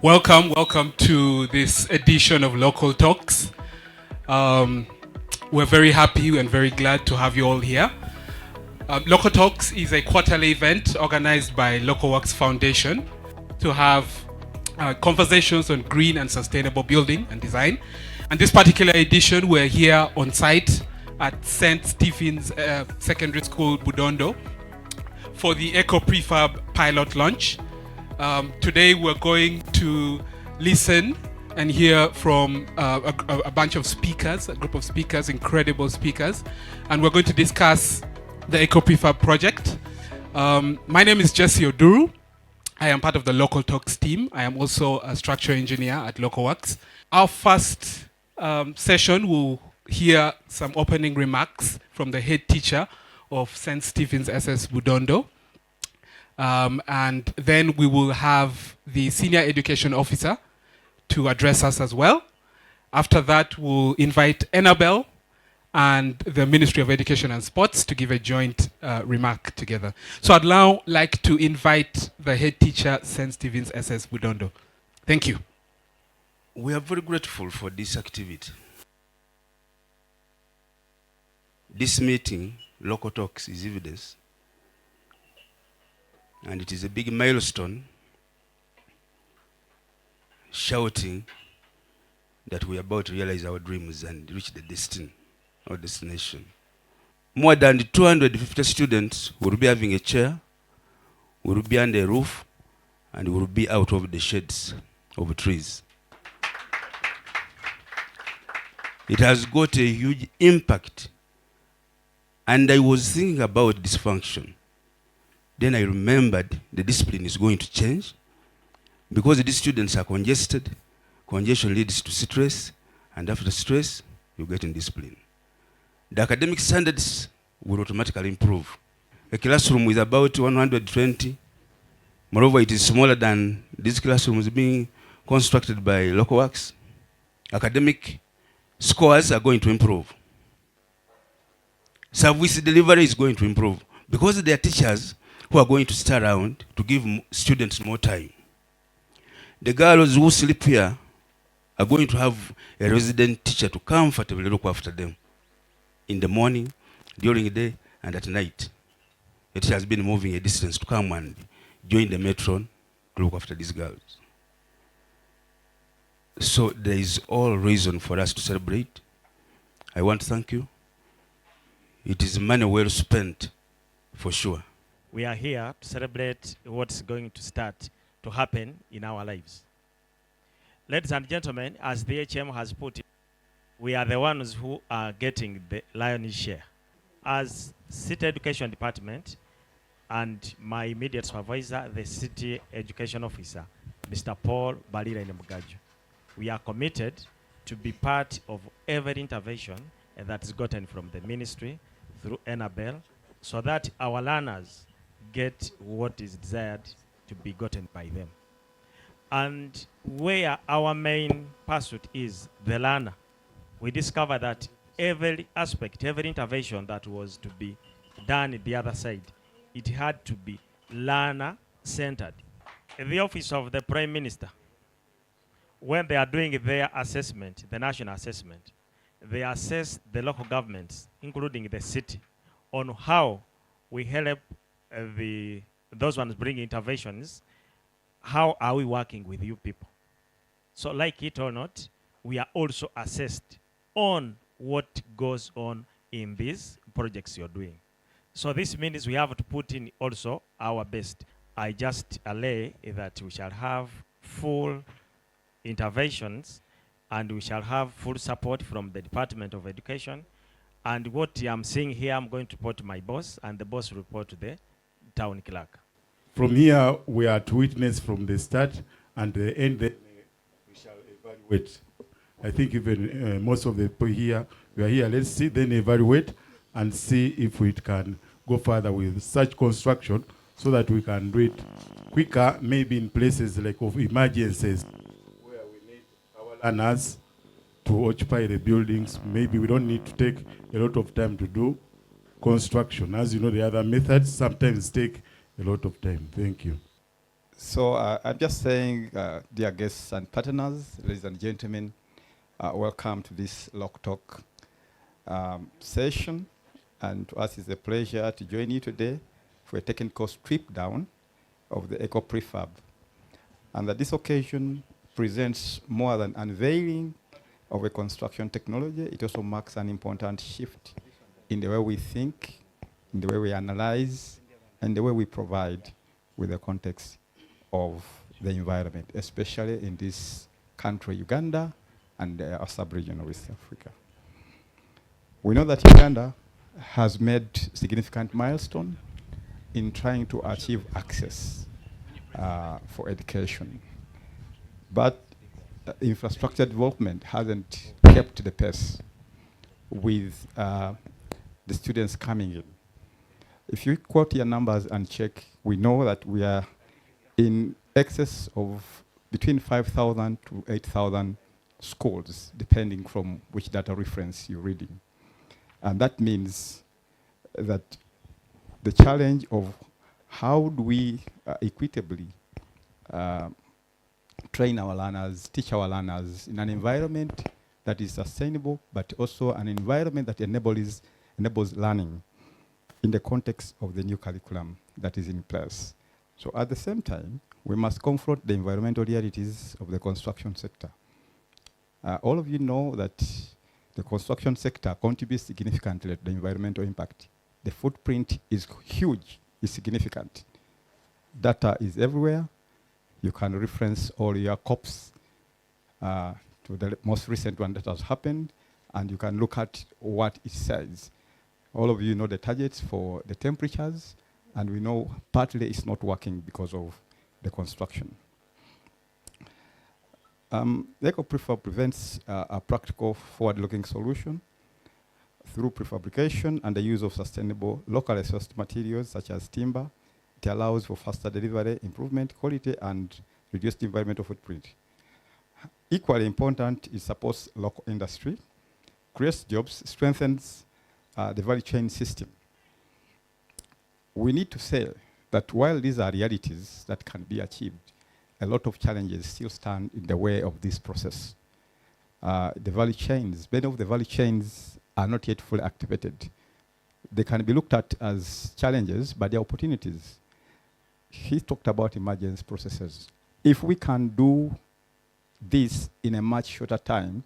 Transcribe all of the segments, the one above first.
Welcome to this edition of Local Talks. We're very happy and very glad to have you all here. Local Talks is a quarterly event organized by Localworks Foundation to have conversations on green and sustainable building and design. And this particular edition, we're here on site at St. Stephen's Secondary School, Budondo, for the Ecoprefab pilot launch. Today we're going to listen and hear from a bunch of speakers, a group of speakers, incredible speakers, and we're going to discuss the Ecoprefab project. My name is Jesse Oduru. I am part of the Local Talks team. I am also a structural engineer at Localworks. Our first session will hear some opening remarks from the head teacher of St. Stephen's SS Budondo. And then we will have the senior education officer to address us as well. After that, we'll invite Enabel and the Ministry of Education and Sports to give a joint remark together. So I'd now like to invite the head teacher, St. Stephen's SS Budondo. Thank you. We are very grateful for this activity. This meeting, Local Talks, is evidence. And it is a big milestone shouting that we are about to realize our dreams and reach the destination. More than 250 students will be having a chair, will be under a roof, and will be out of the shades of trees. It has got a huge impact. And I was thinking about this function. Then I remembered the discipline is going to change because these students are congested. Congestion leads to stress, and after stress, you get in discipline. The academic standards will automatically improve. A classroom with about 120. Moreover, it is smaller than these classrooms being constructed by Localworks. Academic scores are going to improve. Service delivery is going to improve because there are teachers who are going to stay around to give students more time. The girls who sleep here are going to have a resident teacher to comfortably look after them in the morning, during the day, and at night. The teacher has been moving a distance to come and join the matron to look after these girls. So there is all reason for us to celebrate. I want to thank you. It is money well spent, for sure. We are here to celebrate what's going to start to happen in our lives. Ladies and gentlemen, as the HM has put it, we are the ones who are getting the lion's share. As City Education Department and my immediate supervisor, the City Education Officer, Mr. Paul Balira Inemugaju, we are committed to be part of every intervention that is gotten from the ministry through Enabel so that our learners get what is desired to be gotten by them. And where our main pursuit is the learner, we discover that every aspect, every intervention that was to be done at the other side, it had to be learner-centered. The office of the Prime Minister, when they are doing their assessment, the national assessment, they assess the local governments, including the city, on how we help those ones bring interventions. How are we working with you people? So like it or not, we are also assessed on what goes on in these projects you're doing. So this means we have to put in also our best. I just allay that we shall have full interventions and we shall have full support from the Department of Education. And what I'm seeing here, I'm going to report to my boss, and the boss will report to the town clerk. From here, we are to witness from the start and the end, then we shall evaluate. I think even most of the people here, we are here, let's see, then evaluate and see if we can go further with such construction so that we can do it quicker, maybe in places like of emergencies where we need our learners to occupy the buildings. Maybe we don't need to take a lot of time to do construction. As you know, the other methods sometimes take a lot of time. Thank you. So I'm just saying, dear guests and partners, ladies and gentlemen, welcome to this Lock Talk session. And to us it's a pleasure to join you today for a technical strip down of the Ecoprefab. And that this occasion presents more than unveiling of a construction technology. It also marks an important shift in the way we think, in the way we analyze, and the way we provide with the context of the environment, especially in this country, Uganda, and our sub-region of East Africa. We know that Uganda has made significant milestone in trying to achieve access for education. But infrastructure development hasn't kept the pace with the students coming in. If you quote your numbers and check, we know that we are in excess of between 5,000 to 8,000 schools, depending from which data reference you're reading. And that means that the challenge of how do we equitably train our learners, teach our learners in an environment that is sustainable, but also an environment that enables learning in the context of the new curriculum that is in place. So at the same time, we must confront the environmental realities of the construction sector. All of you know that the construction sector contributes significantly to the environmental impact. The footprint is huge, is significant. Data is everywhere. You can reference all your COPs to the most recent one that has happened, and you can look at what it says. All of you know the targets for the temperatures, and we know partly it's not working because of the construction. The Ecoprefab presents a practical forward-looking solution through prefabrication and the use of sustainable locally sourced materials such as timber. It allows for faster delivery, improvement, quality, and reduced environmental footprint. Equally important, it supports local industry, creates jobs, strengthens the value chain system. We need to say that while these are realities that can be achieved, a lot of challenges still stand in the way of this process. The value chains, many of the value chains are not yet fully activated. They can be looked at as challenges, but they're opportunities. He talked about emergence processes. If we can do this in a much shorter time,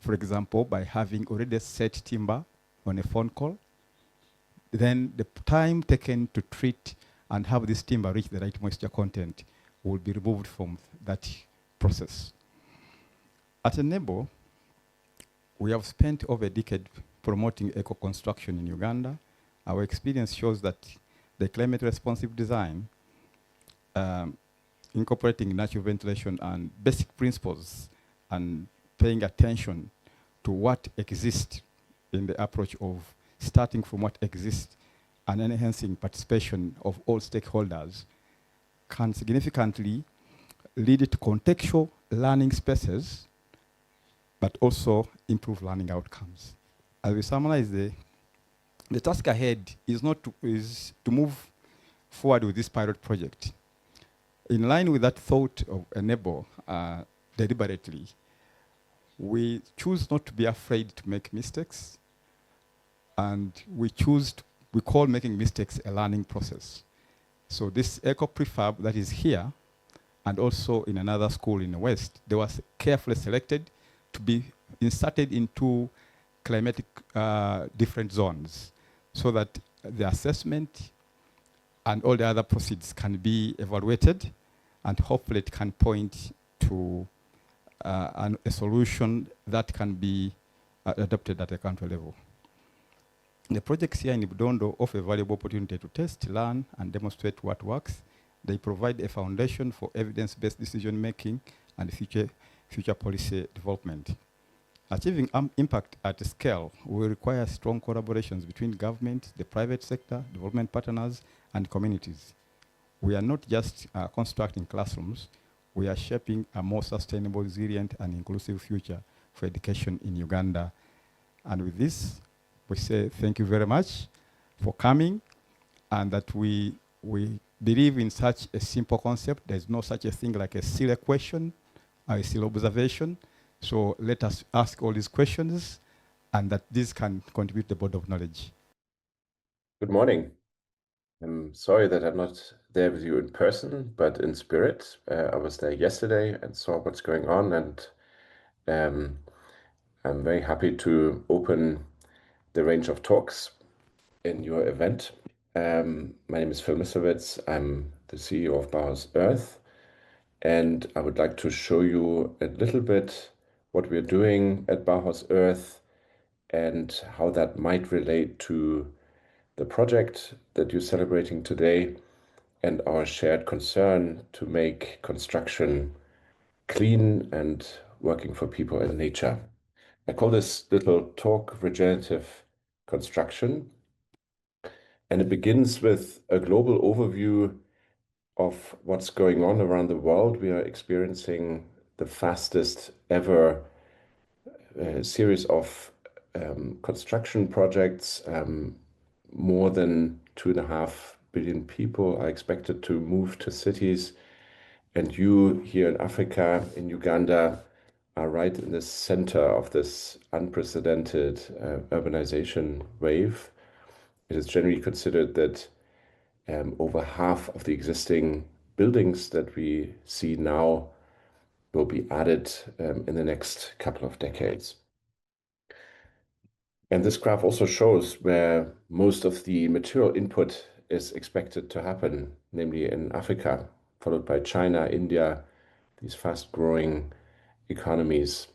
for example, by having already set timber on a phone call, then the time taken to treat and have this timber reach the right moisture content will be removed from that process. At Enabel, we have spent over a decade promoting eco-construction in Uganda. Our experience shows that the climate-responsive design, incorporating natural ventilation and basic principles and paying attention to what exists in the approach of starting from what exists and enhancing participation of all stakeholders can significantly lead to contextual learning spaces, but also improve learning outcomes. As we summarize, the task ahead is to move forward with this pilot project. In line with that thought of Enabel, deliberately, we choose not to be afraid to make mistakes, and we call making mistakes a learning process. So this Ecoprefab that is here, and also in another school in the West, they were carefully selected to be inserted into climatic different zones, so that the assessment and all the other proceeds can be evaluated, and hopefully it can point to a solution that can be adopted at a country level. The projects here in Budondo offer a valuable opportunity to test, learn, and demonstrate what works. They provide a foundation for evidence-based decision-making and future policy development. Achieving impact at scale will require strong collaborations between government, the private sector, development partners, and communities. We are not just constructing classrooms, we are shaping a more sustainable, resilient, and inclusive future for education in Uganda. And with this, we say thank you very much for coming, and that we believe in such a simple concept. There's no such a thing like a silly question or a silly observation. So let us ask all these questions, and that this can contribute to the body of knowledge. Good morning. I'm sorry that I'm not there with you in person, but in spirit. I was there yesterday and saw what's going on, and I'm very happy to open the range of talks in your event. My name is Phil Misowitz. I'm the CEO of Bauhaus Earth, and I would like to show you a little bit what we're doing at Bauhaus Earth and how that might relate to the project that you're celebrating today and our shared concern to make construction clean and working for people and nature. I call this little talk regenerative construction, and it begins with a global overview of what's going on around the world. We are experiencing the fastest ever series of construction projects. More than 2.5 billion people are expected to move to cities. And you here in Africa, in Uganda, are right in the center of this unprecedented urbanization wave. It is generally considered that over half of the existing buildings that we see now will be added in the next couple of decades. And this graph also shows where most of the material input is expected to happen, namely in Africa, followed by China, India, these fast-growing economies,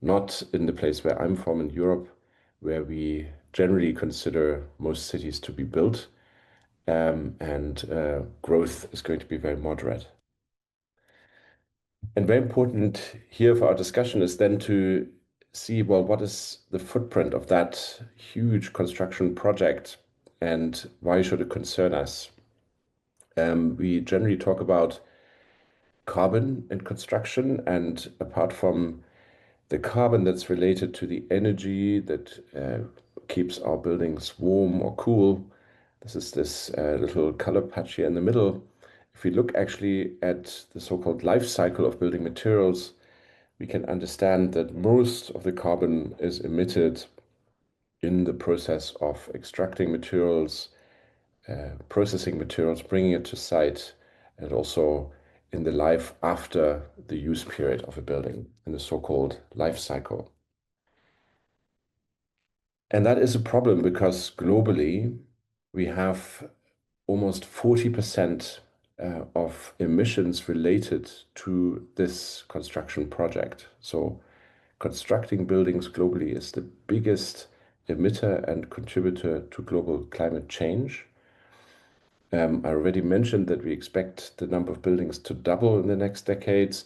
not in the place where I'm from in Europe, where we generally consider most cities to be built, and growth is going to be very moderate. And very important here for our discussion is then to see, well, what is the footprint of that huge construction project and why should it concern us? We generally talk about carbon in construction, and apart from the carbon that's related to the energy that keeps our buildings warm or cool, this is this little color patch here in the middle. If we look actually at the so-called life cycle of building materials, we can understand that most of the carbon is emitted in the process of extracting materials, processing materials, bringing it to site, and also in the life after the use period of a building, in the so-called life cycle. And that is a problem because globally we have almost 40% of emissions related to this construction project. So constructing buildings globally is the biggest emitter and contributor to global climate change. I already mentioned that we expect the number of buildings to double in the next decades,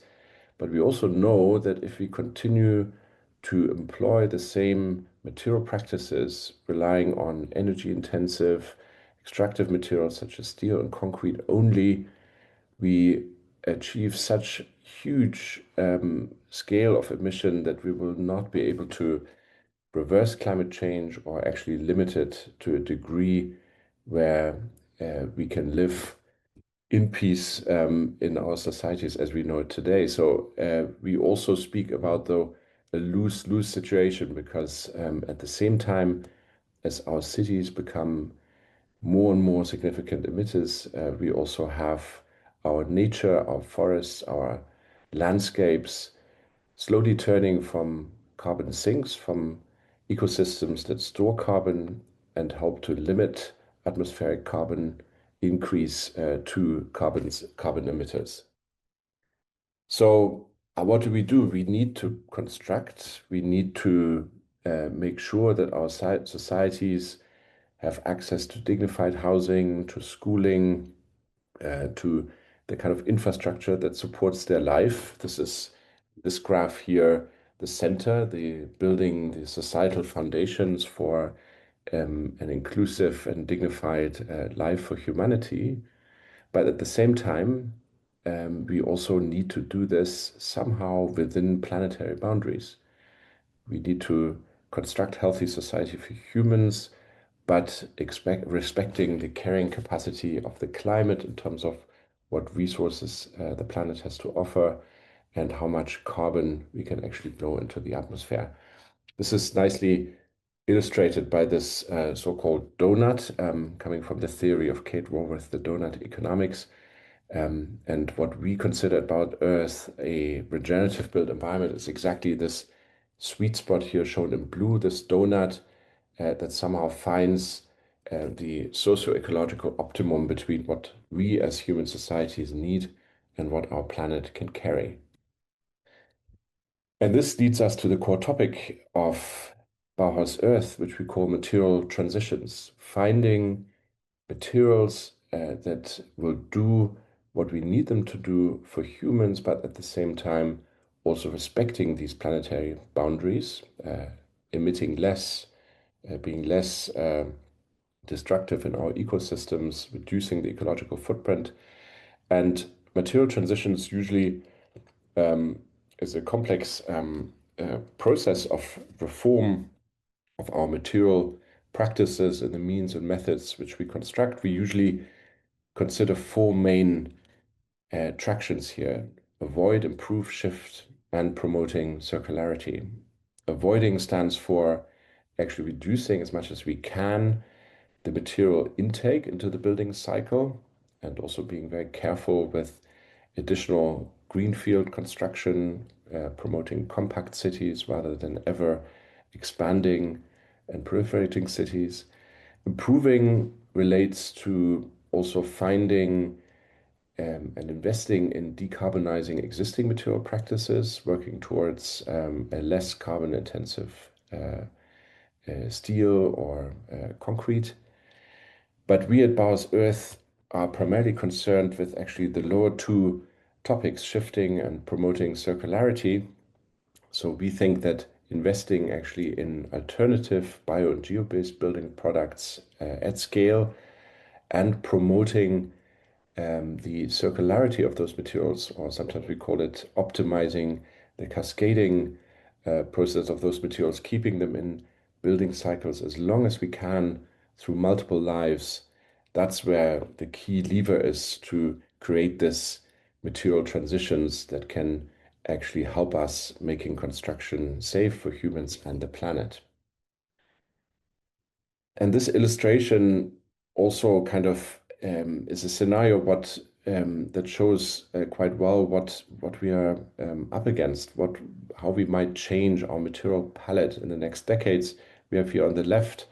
but we also know that if we continue to employ the same material practices, relying on energy-intensive, extractive materials such as steel and concrete only, we achieve such huge scale of emission that we will not be able to reverse climate change or actually limit it to a degree where we can live in peace in our societies as we know it today. So we also speak about a lose-lose situation because at the same time as our cities become more and more significant emitters, we also have our nature, our forests, our landscapes slowly turning from carbon sinks, from ecosystems that store carbon and help to limit atmospheric carbon increase to carbon emitters. So what do? We need to construct, we need to make sure that our societies have access to dignified housing, to schooling, to the kind of infrastructure that supports their life. This is this graph here, the center, the building, the societal foundations for an inclusive and dignified life for humanity. But at the same time, we also need to do this somehow within planetary boundaries. We need to construct healthy society for humans but respecting the carrying capacity of the climate in terms of what resources the planet has to offer and how much carbon we can actually blow into the atmosphere. This is nicely illustrated by this so-called donut, coming from the theory of Kate Raworth, the donut economics. And what we consider about Earth a regenerative built environment is exactly this sweet spot here shown in blue, this donut that somehow finds the socio-ecological optimum between what we as human societies need and what our planet can carry. And this leads us to the core topic of Bauhaus Earth, which we call material transitions, finding materials that will do what we need them to do for humans, but at the same time also respecting these planetary boundaries, emitting less, being less destructive in our ecosystems, reducing the ecological footprint. And material transitions usually is a complex process of reform of our material practices and the means and methods which we construct. We usually consider four main tractions here: avoid, improve, shift, and promoting circularity. Avoiding stands for actually reducing as much as we can the material intake into the building cycle, and also being very careful with additional greenfield construction, promoting compact cities rather than ever expanding and proliferating cities. Improving relates to also finding and investing in decarbonizing existing material practices, working towards a less carbon intensive steel or concrete. But we at Bauhaus Earth are primarily concerned with actually the lower two topics, shifting and promoting circularity. So we think that investing actually in alternative bio and geo-based building products at scale and promoting the circularity of those materials, or sometimes we call it optimizing the cascading process of those materials, keeping them in building cycles as long as we can through multiple lives. That's where the key lever is to create this material transitions that can actually help us making construction safe for humans and the planet. And this illustration also kind of is a scenario that shows quite well what we are up against, how we might change our material palette in the next decades. We have here on the left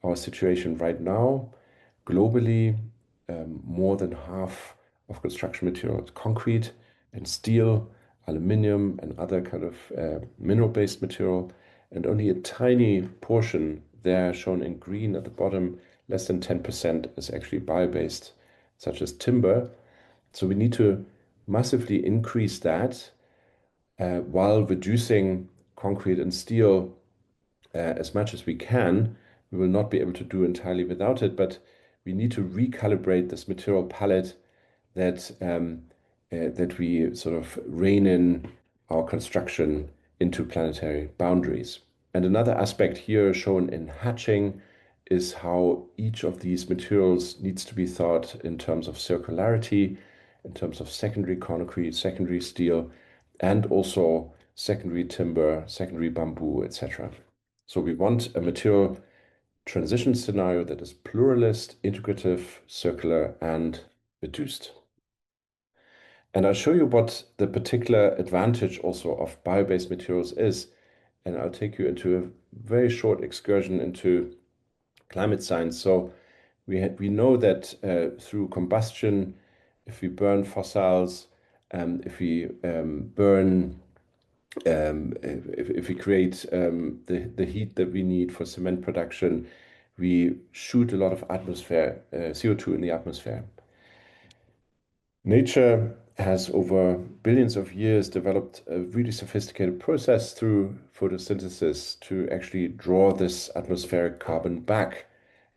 our situation right now. Globally, more than half of construction materials, concrete and steel, aluminium and other kind of mineral-based material, and only a tiny portion there shown in green at the bottom, less than 10% is actually bio-based, such as timber. So we need to massively increase that while reducing concrete and steel as much as we can. We will not be able to do entirely without it, but we need to recalibrate this material palette that we sort of rein in our construction into planetary boundaries. And another aspect here shown in hatching is how each of these materials needs to be thought in terms of circularity, in terms of secondary concrete, secondary steel, and also secondary timber, secondary bamboo, etc. So we want a material transition scenario that is pluralist, integrative, circular, and reduced. And I'll show you what the particular advantage also of bio-based materials is. And I'll take you into a very short excursion into climate science. So we know that through combustion, if we burn fossils, if we burn if we create the heat that we need for cement production, we shoot a lot of atmosphere CO2 in the atmosphere. Nature has over billions of years developed a really sophisticated process through photosynthesis to actually draw this atmospheric carbon back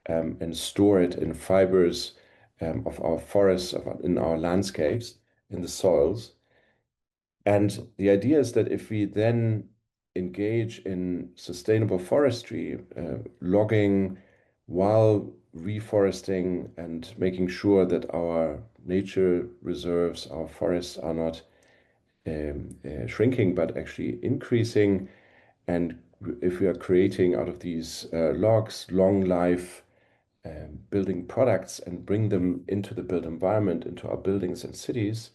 and store it in fibers of our forests, in our landscapes, in the soils. And the idea is that if we then engage in sustainable forestry, logging, while reforesting and making sure that our nature reserves, our forests are not shrinking, but actually increasing. And if we are creating out of these logs long life building products and bring them into the built environment, into our buildings and cities,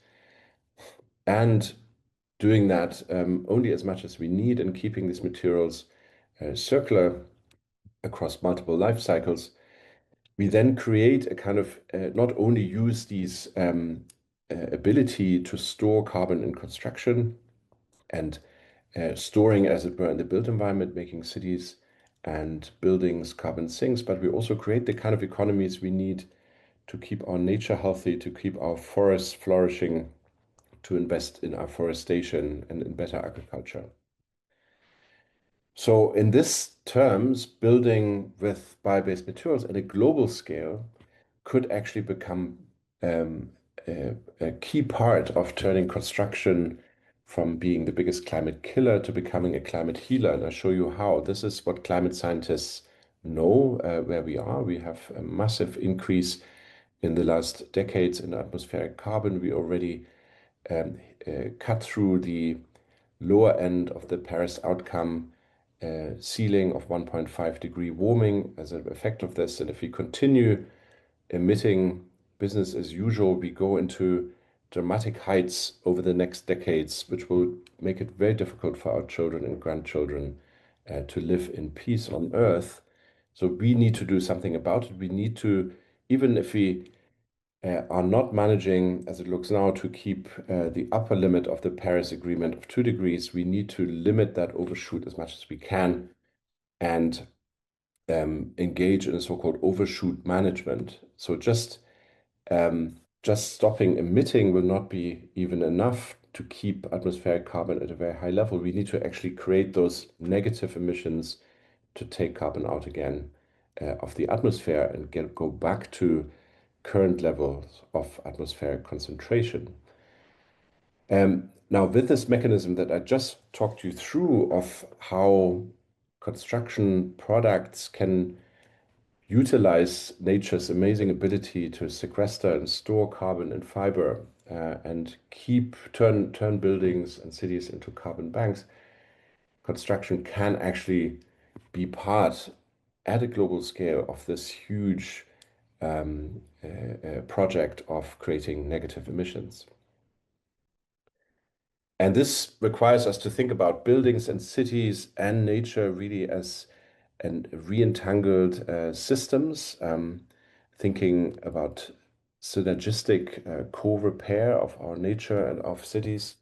and doing that only as much as we need and keeping these materials circular across multiple life cycles, we then create a kind of not only use these ability to store carbon in construction and storing, as it were, in the built environment, making cities and buildings carbon sinks, but we also create the kind of economies we need to keep our nature healthy, to keep our forests flourishing, to invest in afforestation and in better agriculture. So in this terms, building with bio-based materials at a global scale could actually become a key part of turning construction from being the biggest climate killer to becoming a climate healer. And I'll show you how. This is what climate scientists know where we are. We have a massive increase in the last decades in atmospheric carbon. We already cut through the lower end of the Paris outcome ceiling of 1.5 degree warming as an effect of this. And if we continue emitting business as usual, we go into dramatic heights over the next decades, which will make it very difficult for our children and grandchildren to live in peace on Earth. So we need to do something about it. We need to, even if we are not managing, as it looks now, to keep the upper limit of the Paris Agreement of 2 degrees, we need to limit that overshoot as much as we can and engage in a so-called overshoot management. So just stopping emitting will not be even enough to keep atmospheric carbon at a very high level. We need to actually create those negative emissions to take carbon out again of the atmosphere and go back to current levels of atmospheric concentration. Now, with this mechanism that I just talked you through of how construction products can utilize nature's amazing ability to sequester and store carbon and fiber and turn buildings and cities into carbon banks, construction can actually be part at a global scale of this huge project of creating negative emissions. And this requires us to think about buildings and cities and nature really as re-entangled systems, thinking about synergistic co-repair of our nature and of cities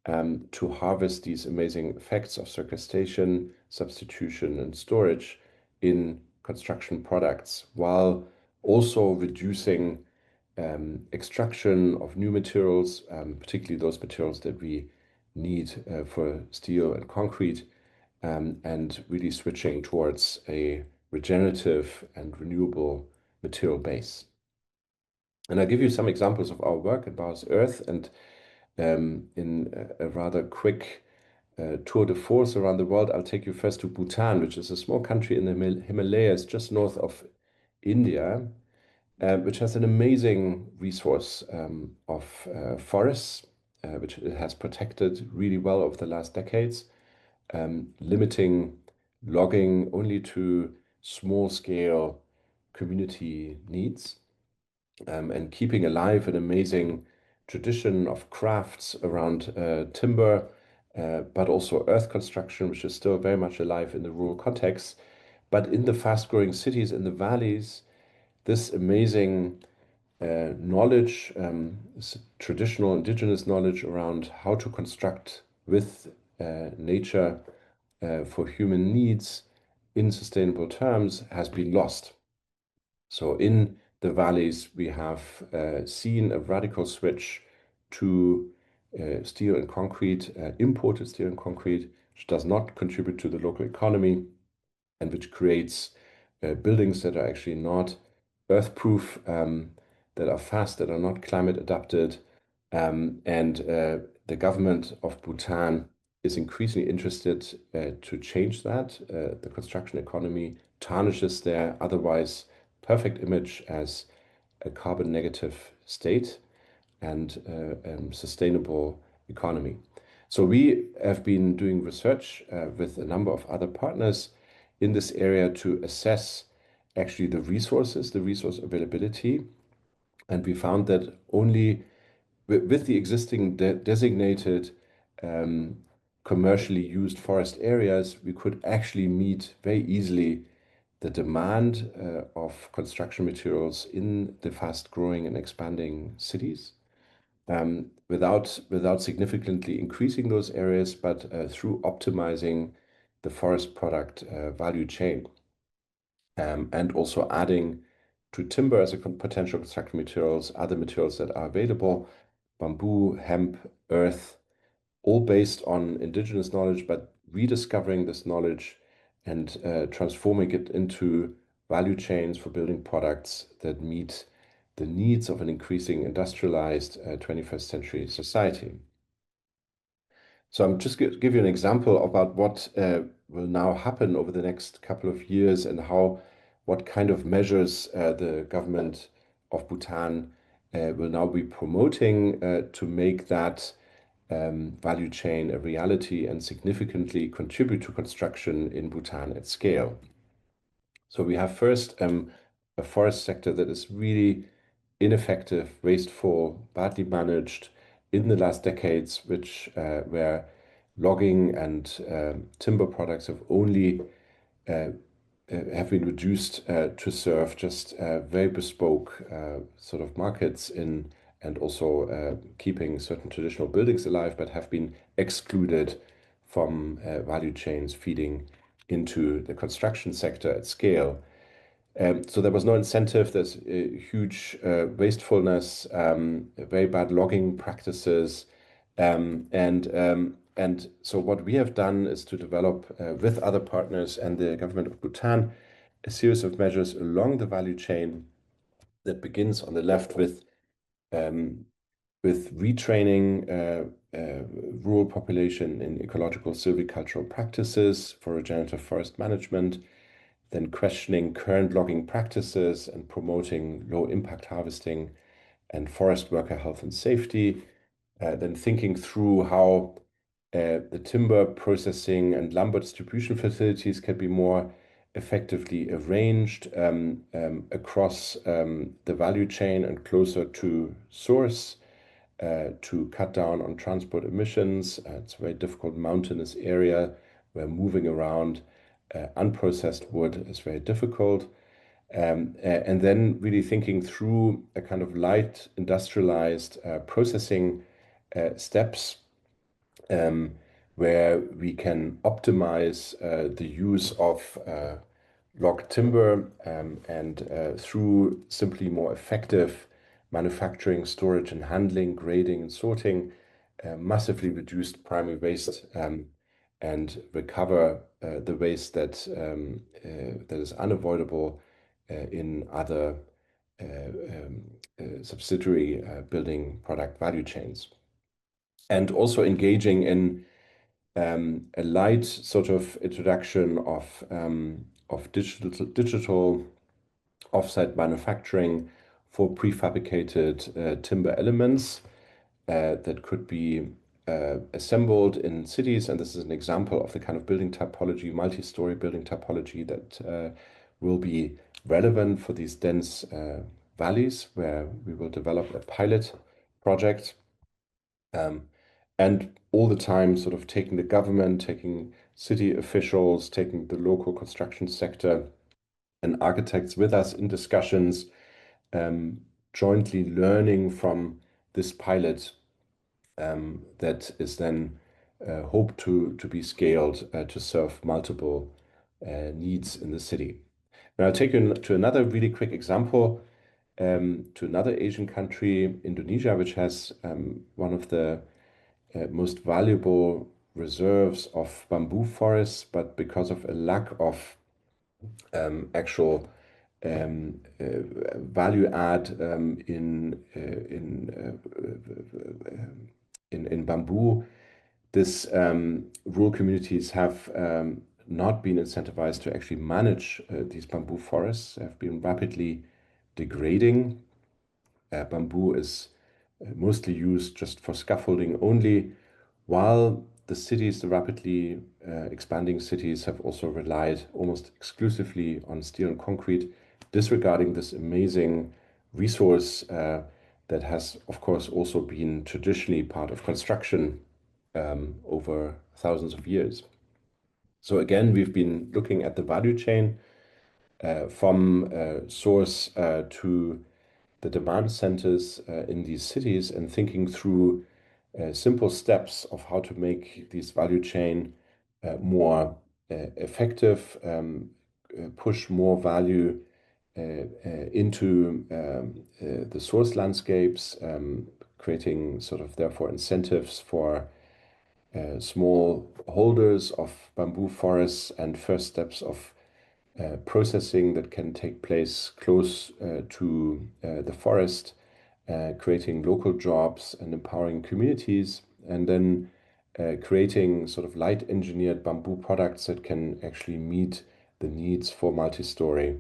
to harvest these amazing effects of sequestration, substitution, and storage in construction products, while also reducing extraction of new materials, particularly those materials that we need for steel and concrete, and really switching towards a regenerative and renewable material base. And I'll give you some examples of our work at Bauhaus Earth, and in a rather quick tour de force around the world, I'll take you first to Bhutan, which is a small country in the Himalayas just north of India, which has an amazing resource of forests, which it has protected really well over the last decades, limiting logging only to small-scale community needs, and keeping alive an amazing tradition of crafts around timber, but also earth construction, which is still very much alive in the rural context. But in the fast-growing cities, in the valleys, this amazing knowledge, traditional indigenous knowledge around how to construct with nature for human needs in sustainable terms has been lost. So in the valleys, we have seen a radical switch to steel and concrete, imported steel and concrete, which does not contribute to the local economy and which creates buildings that are actually not earthproof, that are fast, that are not climate adapted. And the government of Bhutan is increasingly interested to change that, the construction economy, tarnishes their otherwise perfect image as a carbon negative state and sustainable economy. So we have been doing research with a number of other partners in this area to assess actually the resource availability. And we found that only with the existing designated commercially used forest areas, we could actually meet very easily the demand of construction materials in the fast growing and expanding cities. Without significantly increasing those areas, but through optimizing the forest product value chain, and also adding to timber as a potential construction materials, other materials that are available, bamboo, hemp, earth, all based on indigenous knowledge, but rediscovering this knowledge and transforming it into value chains for building products that meet the needs of an increasing industrialized 21st century society. So I'm just going to give you an example about what will now happen over the next couple of years and what kind of measures the government of Bhutan will now be promoting to make that value chain a reality and significantly contribute to construction in Bhutan at scale. So we have first a forest sector that is really ineffective, wasteful, badly managed in the last decades, where logging and timber products have only have been reduced to serve just very bespoke sort of markets and also keeping certain traditional buildings alive, but have been excluded from value chains feeding into the construction sector at scale. So there was no incentive. There's huge wastefulness, very bad logging practices, and so what we have done is to develop with other partners and the government of Bhutan a series of measures along the value chain that begins on the left with retraining rural population in ecological silvicultural practices for regenerative forest management, then questioning current logging practices and promoting low impact harvesting and forest worker health and safety, then thinking through how the timber processing and lumber distribution facilities can be more effectively arranged across the value chain and closer to source to cut down on transport emissions. It's a very difficult mountainous area where moving around unprocessed wood is very difficult. And then really thinking through a kind of light industrialized processing steps where we can optimize the use of log timber and through simply more effective manufacturing, storage and handling, grading and sorting, massively reduced primary waste and recover the waste that is unavoidable in other subsidiary building product value chains. And also engaging in a light sort of introduction of digital offsite manufacturing for prefabricated timber elements that could be assembled in cities. And this is an example of the kind of building typology, multi-story building typology that will be relevant for these dense valleys where we will develop a pilot project. And all the time sort of taking the government, taking city officials, taking the local construction sector and architects with us in discussions, jointly learning from this pilot that is then hoped to be scaled to serve multiple needs in the city. And I'll take you to another really quick example, to another Asian country, Indonesia, which has one of the most valuable reserves of bamboo forests, but because of a lack of actual value add in bamboo, this rural communities have not been incentivized to actually manage these bamboo forests, have been rapidly degrading. Bamboo is mostly used just for scaffolding only, while the cities, the rapidly expanding cities, have also relied almost exclusively on steel and concrete, disregarding this amazing resource that has, of course, also been traditionally part of construction over thousands of years. So again, we've been looking at the value chain from source to the demand centers in these cities, and thinking through simple steps of how to make this value chain more effective, push more value into the source landscapes, creating sort of therefore incentives for small holders of bamboo forests, and first steps of processing that can take place close to the forest, creating local jobs and empowering communities, and then creating sort of light engineered bamboo products that can actually meet the needs for multi-story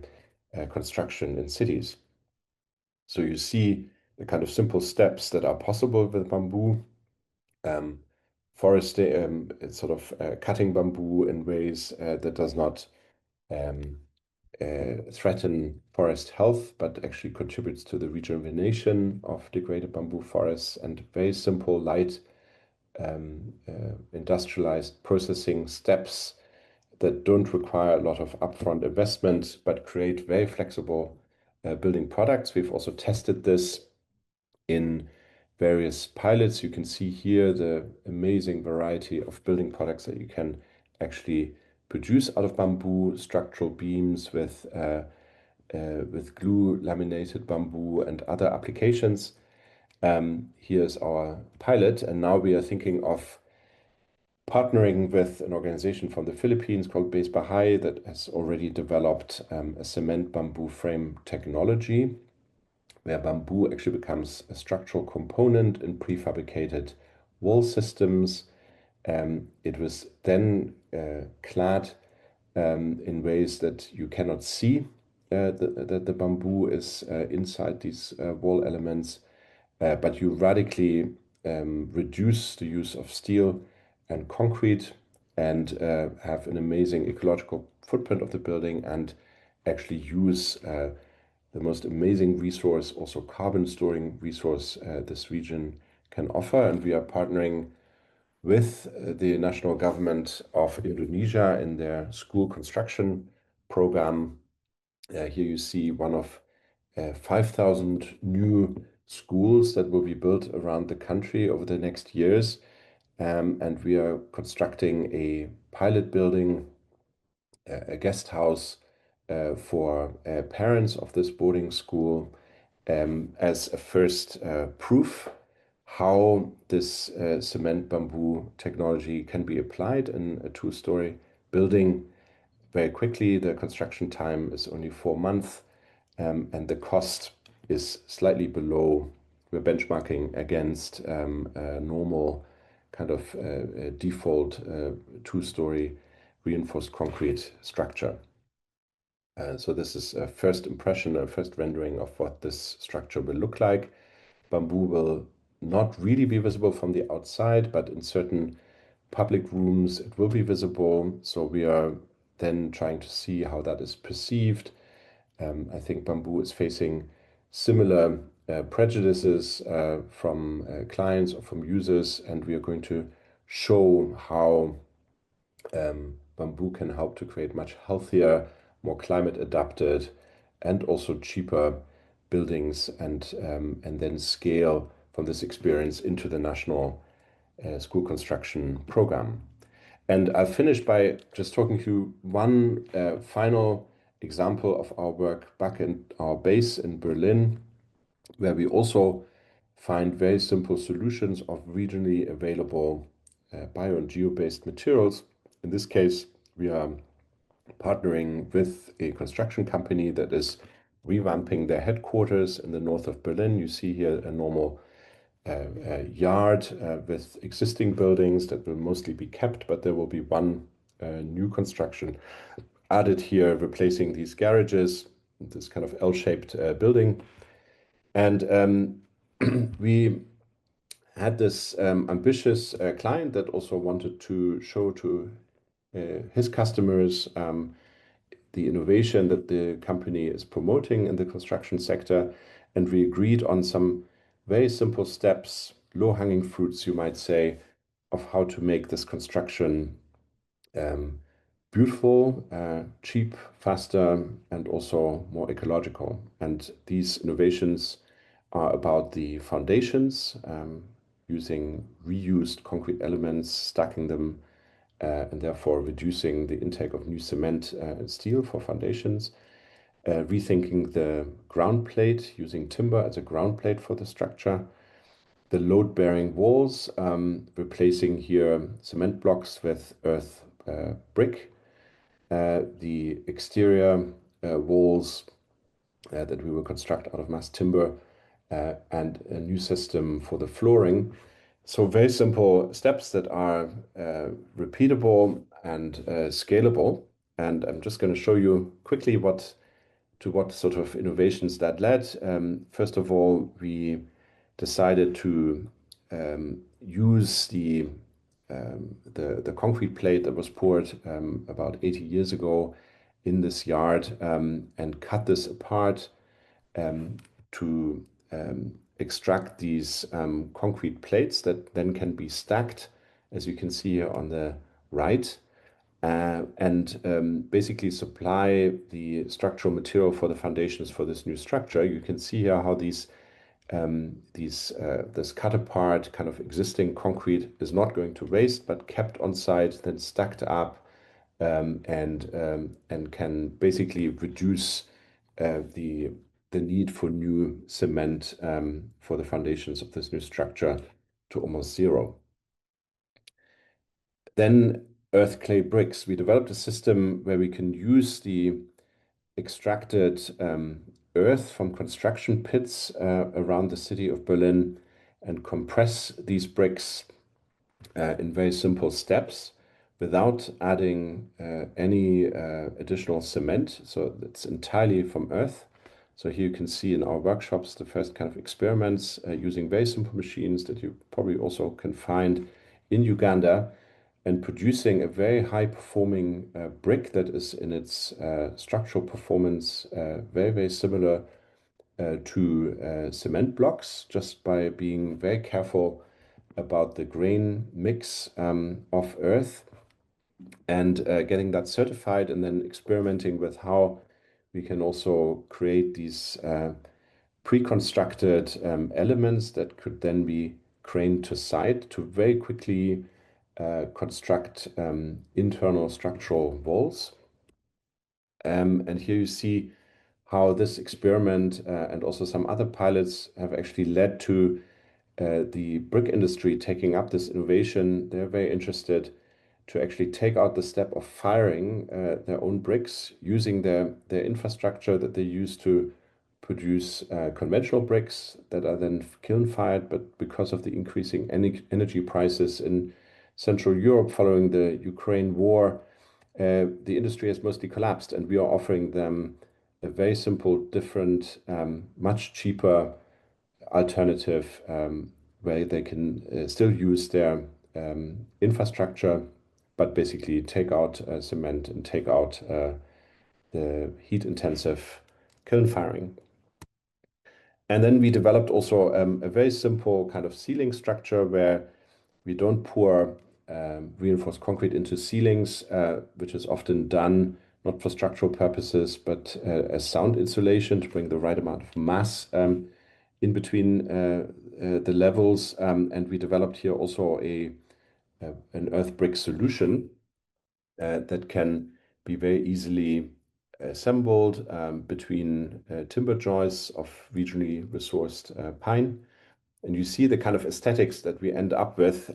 construction in cities. So you see the kind of simple steps that are possible with bamboo. It's sort of cutting bamboo in ways that does not threaten forest health, but actually contributes to the rejuvenation of degraded bamboo forests, and very simple, light, industrialized processing steps that don't require a lot of upfront investment, but create very flexible building products. We've also tested this in various pilots. You can see here the amazing variety of building products that you can actually produce out of bamboo, structural beams with glue laminated bamboo and other applications. Here's our pilot, and now we are thinking of partnering with an organization from the Philippines called Base Bahay that has already developed a cement bamboo frame technology, where bamboo actually becomes a structural component in prefabricated wall systems. It was then clad in ways that you cannot see that the bamboo is inside these wall elements, but you radically reduce the use of steel and concrete, and have an amazing ecological footprint of the building, and actually use the most amazing resource, also carbon storing resource this region can offer. And we are partnering with the national government of Indonesia in their school construction program. Here you see one of 5,000 new schools that will be built around the country over the next years. And we are constructing a pilot building, a guest house for parents of this boarding school, as a first proof how this cement bamboo technology can be applied in a two-story building very quickly. The construction time is only 4 months, and the cost is slightly below. We're benchmarking against a normal kind of default two-story reinforced concrete structure. So this is a first impression, a first rendering of what this structure will look like. Bamboo will not really be visible from the outside, but in certain public rooms it will be visible. So we are then trying to see how that is perceived. I think bamboo is facing similar prejudices from clients or from users, and we are going to show how bamboo can help to create much healthier, more climate adapted, and also cheaper buildings, and then scale from this experience into the national school construction program. And I'll finish by just talking to you one final example of our work back in our base in Berlin, where we also find very simple solutions of regionally available bio and geo-based materials. In this case, we are partnering with a construction company that is revamping their headquarters in the north of Berlin. You see here a normal yard with existing buildings that will mostly be kept, but there will be one new construction. Added here, replacing these garages, this kind of L-shaped building. And we had this ambitious client that also wanted to show to his customers the innovation that the company is promoting in the construction sector. And we agreed on some very simple steps, low-hanging fruits, you might say, of how to make this construction beautiful, cheap, faster, and also more ecological. And these innovations are about the foundations, using reused concrete elements, stacking them, and therefore reducing the intake of new cement and steel for foundations. Rethinking the ground plate, using timber as a ground plate for the structure. The load-bearing walls, replacing here cement blocks with earth brick. The exterior walls that we will construct out of mass timber, and a new system for the flooring. So very simple steps that are repeatable and scalable. And I'm just going to show you quickly what sort of innovations that led. First of all, we decided to use the concrete plate that was poured about 80 years ago in this yard, and cut this apart to extract these concrete plates that then can be stacked, as you can see here on the right, and basically supply the structural material for the foundations for this new structure. You can see here how this cut apart kind of existing concrete is not going to waste, but kept on site, then stacked up, and can basically reduce the need for new cement for the foundations of this new structure to almost zero. Then earth clay bricks. We developed a system where we can use the extracted earth from construction pits around the city of Berlin and compress these bricks in very simple steps without adding any additional cement. So it's entirely from earth. So here you can see in our workshops the first kind of experiments using very simple machines that you probably also can find in Uganda, and producing a very high-performing brick that is in its structural performance very, very similar to cement blocks, just by being very careful about the grain mix of earth, and getting that certified, and then experimenting with how we can also create these pre-constructed elements that could then be craned to site to very quickly construct internal structural walls. And here you see how this experiment and also some other pilots have actually led to the brick industry taking up this innovation. They're very interested to actually take out the step of firing their own bricks using their infrastructure that they use to produce conventional bricks that are then kiln fired. But because of the increasing energy prices in Central Europe following the Ukraine war, the industry has mostly collapsed, and we are offering them a very simple, different, much cheaper alternative where they can still use their infrastructure, but basically take out cement and take out the heat-intensive kiln firing. And then we developed also a very simple kind of ceiling structure where we don't pour reinforced concrete into ceilings, which is often done not for structural purposes, but as sound insulation to bring the right amount of mass in between the levels. And we developed here also an earth brick solution that can be very easily assembled between timber joists of regionally resourced pine. And you see the kind of aesthetics that we end up with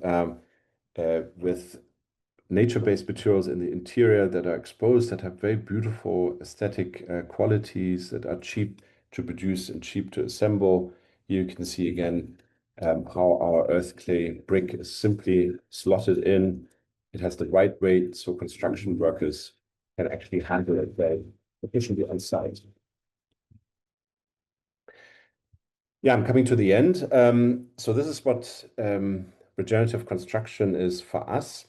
nature-based materials in the interior that are exposed, that have very beautiful aesthetic qualities, that are cheap to produce and cheap to assemble. Here you can see again how our earth clay brick is simply slotted in it has the right weight so construction workers can actually handle it very efficiently on site. Yeah, I'm coming to the end. So this is what regenerative construction is for us,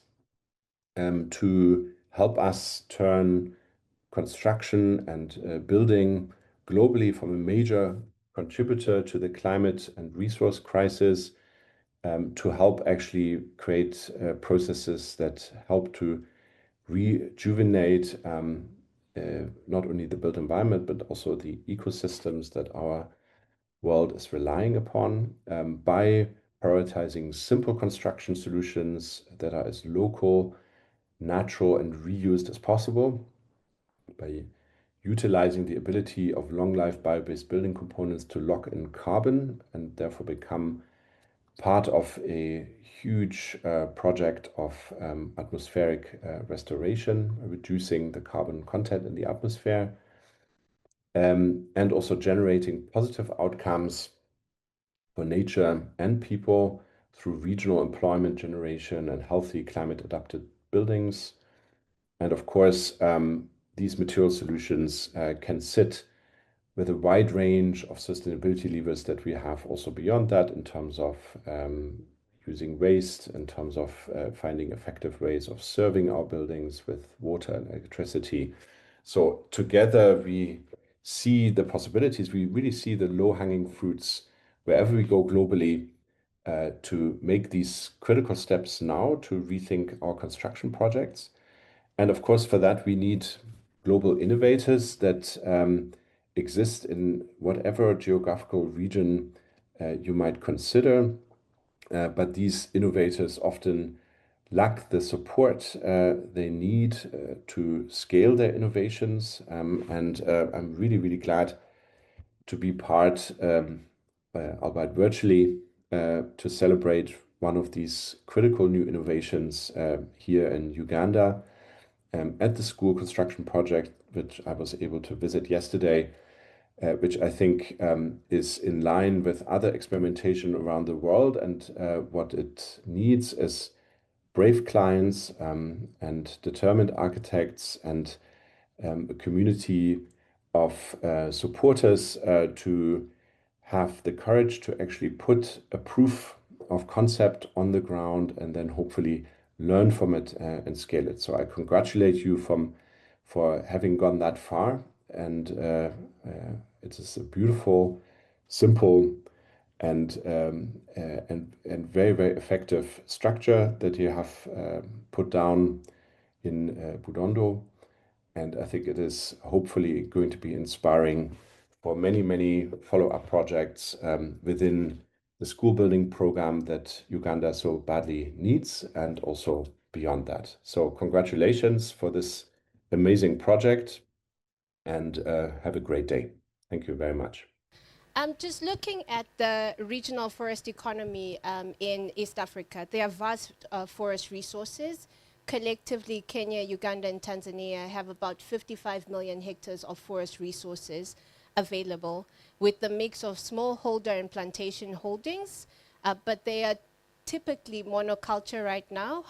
to help us turn construction and building globally from a major contributor to the climate and resource crisis, to help actually create processes that help to rejuvenate not only the built environment, but also the ecosystems that our world is relying upon, by prioritizing simple construction solutions that are as local, natural, and reused as possible, by utilizing the ability of long-life bio-based building components to lock in carbon and therefore become part of a huge project of atmospheric restoration, reducing the carbon content in the atmosphere, and also generating positive outcomes for nature and people through regional employment generation and healthy climate-adapted buildings. And of course, these material solutions can sit with a wide range of sustainability levers that we have also beyond that, in terms of using waste, in terms of finding effective ways of serving our buildings with water and electricity. So together we see the possibilities, we really see the low-hanging fruits wherever we go globally, to make these critical steps now to rethink our construction projects. And of course, for that, we need global innovators that exist in whatever geographical region you might consider. But these innovators often lack the support they need to scale their innovations. And I'm really, really glad to be part, albeit virtually, to celebrate one of these critical new innovations here in Uganda, at the school construction project, which I was able to visit yesterday, which I think is in line with other experimentation around the world. And what it needs is brave clients and determined architects and a community of supporters to have the courage to actually put a proof of concept on the ground and then hopefully learn from it and scale it. So I congratulate you for having gone that far. And it is a beautiful, simple, and very, very effective structure that you have put down in Budondo. And I think it is hopefully going to be inspiring for many, many follow-up projects within the school building program that Uganda so badly needs, and also beyond that. So congratulations for this amazing project, and have a great day. Thank you very much. Just looking at the regional forest economy in East Africa, there are vast forest resources. Collectively, Kenya, Uganda, and Tanzania have about 55 million hectares of forest resources available, with the mix of smallholder and plantation holdings, but they are typically monoculture right now,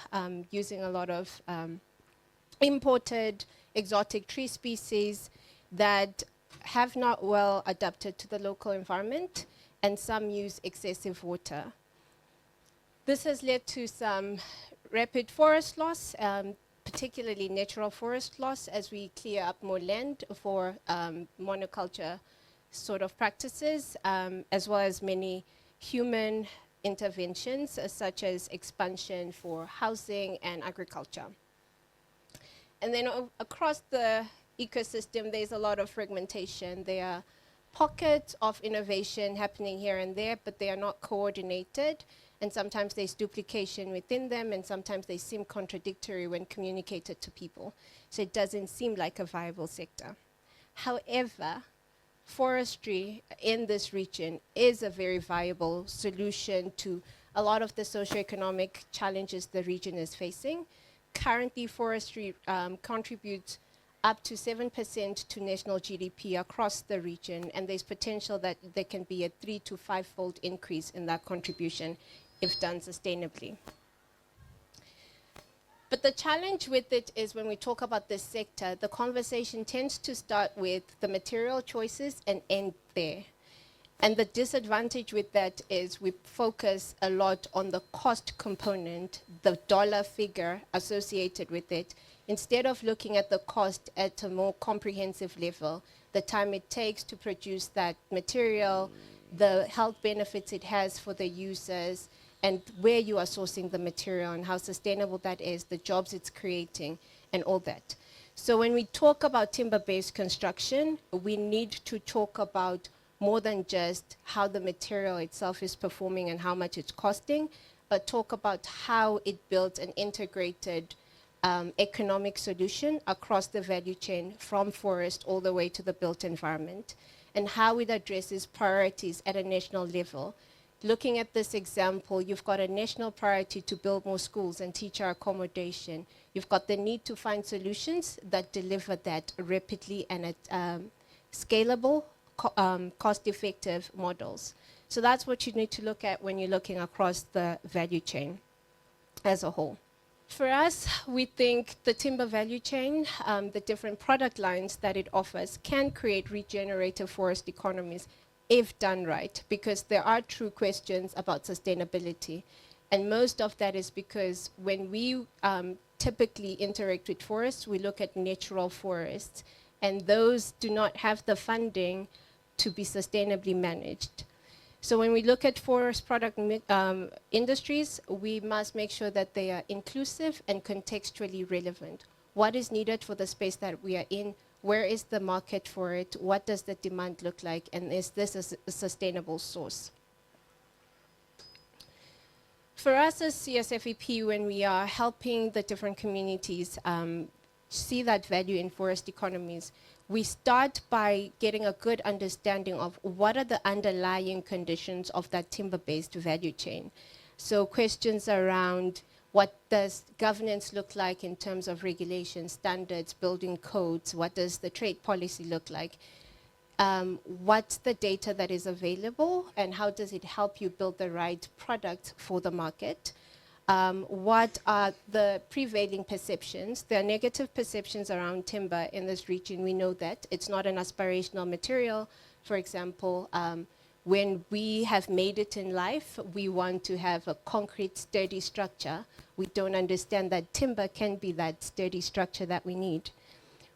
using a lot of imported exotic tree species that have not well adapted to the local environment, and some use excessive water. This has led to some rapid forest loss, particularly natural forest loss, as we clear up more land for monoculture sort of practices, as well as many human interventions, such as expansion for housing and agriculture. And then across the ecosystem, there's a lot of fragmentation. There are pockets of innovation happening here and there, but they are not coordinated. And sometimes there's duplication within them, and sometimes they seem contradictory when communicated to people. So it doesn't seem like a viable sector. However, forestry in this region is a very viable solution to a lot of the socioeconomic challenges the region is facing. Currently, forestry contributes up to 7% to national GDP across the region, and there's potential that there can be a 3 to 5-fold increase in that contribution if done sustainably. But But the challenge with it is when we talk about this sector, the conversation tends to start with the material choices and end there. And the disadvantage with that is we focus a lot on the cost component, the dollar figure associated with it, instead of looking at the cost at a more comprehensive level, the time it takes to produce that material, the health benefits it has for the users, and where you are sourcing the material and how sustainable that is, the jobs it's creating, and all that. So when we talk about timber-based construction, we need to talk about more than just how the material itself is performing and how much it's costing, but talk about how it builds an integrated economic solution across the value chain from forest all the way to the built environment, and how it addresses priorities at a national level. Looking at this example, you've got a national priority to build more schools and teacher accommodation. You've got the need to find solutions that deliver that rapidly and at scalable, cost-effective models. So that's what you need to look at when you're looking across the value chain as a whole. For us, we think the timber value chain, the different product lines that it offers, can create regenerative forest economies if done right, because there are true questions about sustainability. And most of that is because when we typically interact with forests, we look at natural forests, and those do not have the funding to be sustainably managed. So when we look at forest product industries, we must make sure that they are inclusive and contextually relevant. What is needed for the space that we are in? Where is the market for it? What does the demand look like? And is this a sustainable source? For us as CSFEP, when we are helping the different communities see that value in forest economies, we start by getting a good understanding of what are the underlying conditions of that timber-based value chain. So questions around what does governance look like in terms of regulations, standards, building codes? What does the trade policy look like? What's the data that is available and how does it help you build the right product for the market? What are the prevailing perceptions? There are negative perceptions around timber in this region. We know that. It's not an aspirational material. For example, when we have made it in life, we want to have a concrete, sturdy structure. We don't understand that timber can be that sturdy structure that we need.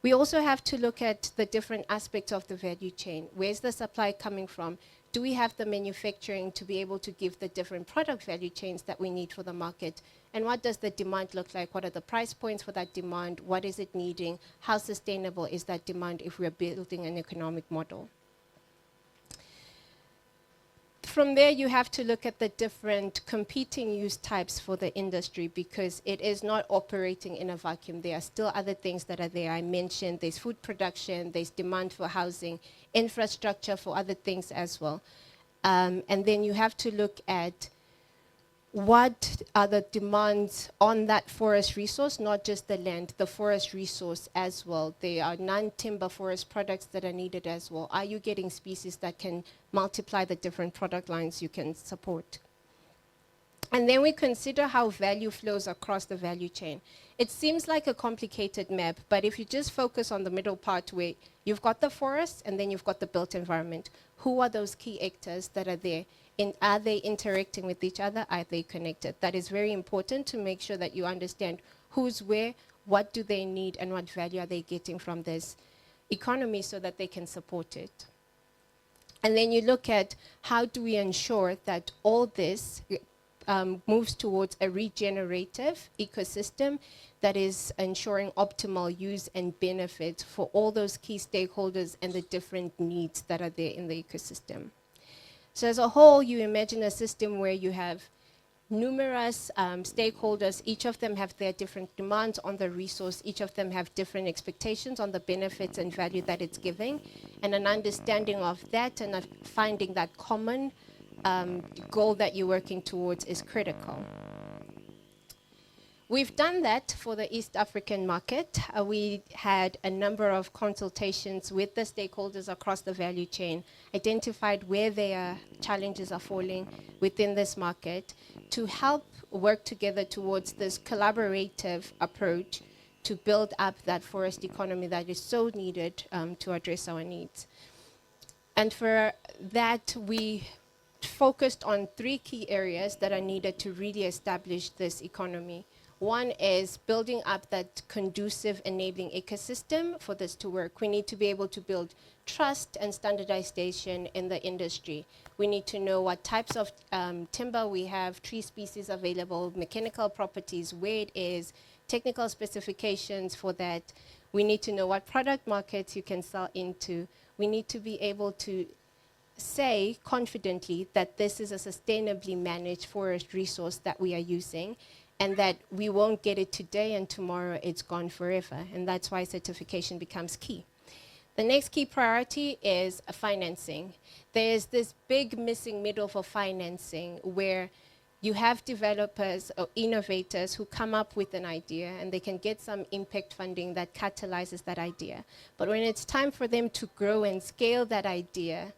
We also have to look at the different aspects of the value chain. Where's the supply coming from? Do we have the manufacturing to be able to give the different product value chains that we need for the market? And what does the demand look like? What are the price points for that demand? What is it needing? How sustainable is that demand if we are building an economic model? From there, you have to look at the different competing use types for the industry because it is not operating in a vacuum. There are still other things that are there. I mentioned there's food production, there's demand for housing, infrastructure for other things as well. And then you have to look at what are the demands on that forest resource, not just the land, the forest resource as well. There are non-timber forest products that are needed as well. Are you getting species that can multiply the different product lines you can support? And then we consider how value flows across the value chain. It seems like a complicated map, but if you just focus on the middle part where you've got the forest and then you've got the built environment, who are those key actors that are there? Are they interacting with each other? Are they connected? That is very important to make sure that you understand who's where, what do they need, and what value are they getting from this economy so that they can support it. And then you look at how do we ensure that all this moves towards a regenerative ecosystem that is ensuring optimal use and benefit for all those key stakeholders and the different needs that are there in the ecosystem. So as a whole, you imagine a system where you have numerous stakeholders. Each of them have their different demands on the resource. Each of them have different expectations on the benefits and value that it's giving. And an understanding of that and finding that common goal that you're working towards is critical. We've done that for the East African market. We had a number of consultations with the stakeholders across the value chain, identified where their challenges are falling within this market to help work together towards this collaborative approach to build up that forest economy that is so needed to address our needs. And for that, we focused on 3 key areas that are needed to really establish this economy. One is building up that conducive enabling ecosystem for this to work. We need to be able to build trust and standardization in the industry. We need to know what types of timber we have, tree species available, mechanical properties, where it is, technical specifications for that. We need to know what product markets you can sell into. We need to be able to say confidently that this is a sustainably managed forest resource that we are using, and that we won't get it today and tomorrow it's gone forever. And that's why certification becomes key. The next key priority is financing. There's this big missing middle for financing where you have developers or innovators who come up with an idea and they can get some impact funding that catalyzes that idea. But when it's time for them to grow and scale that idea,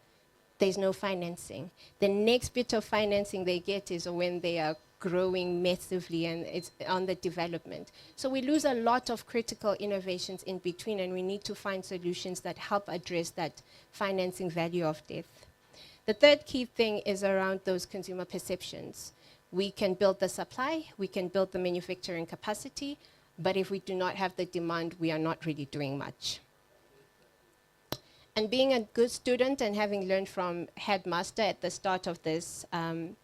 there's no financing. The next bit of financing they get is when they are growing massively and it's on the development. So we lose a lot of critical innovations in between, and we need to find solutions that help address that financing value of death. The third key thing is around those consumer perceptions. We can build the supply, we can build the manufacturing capacity, but if we do not have the demand, we are not really doing much. And being a good student and having learned from headmaster at the start of this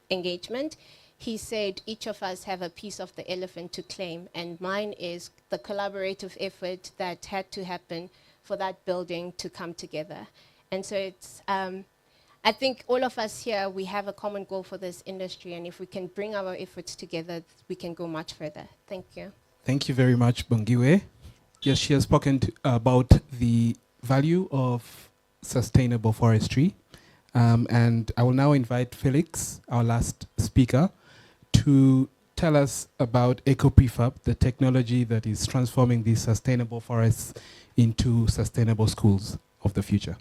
engagement, he said each of us have a piece of the elephant to claim, and mine is the collaborative effort that had to happen for that building to come together. And so it's, I think all of us here, we have a common goal for this industry, and if we can bring our efforts together, we can go much further. Thank you. Thank you very much, Bongiwe. Yes, she has spoken about the value of sustainable forestry. And I will now invite Felix, our last speaker, to tell us about Ecoprefab, the technology that is transforming these sustainable forests into sustainable schools of the future.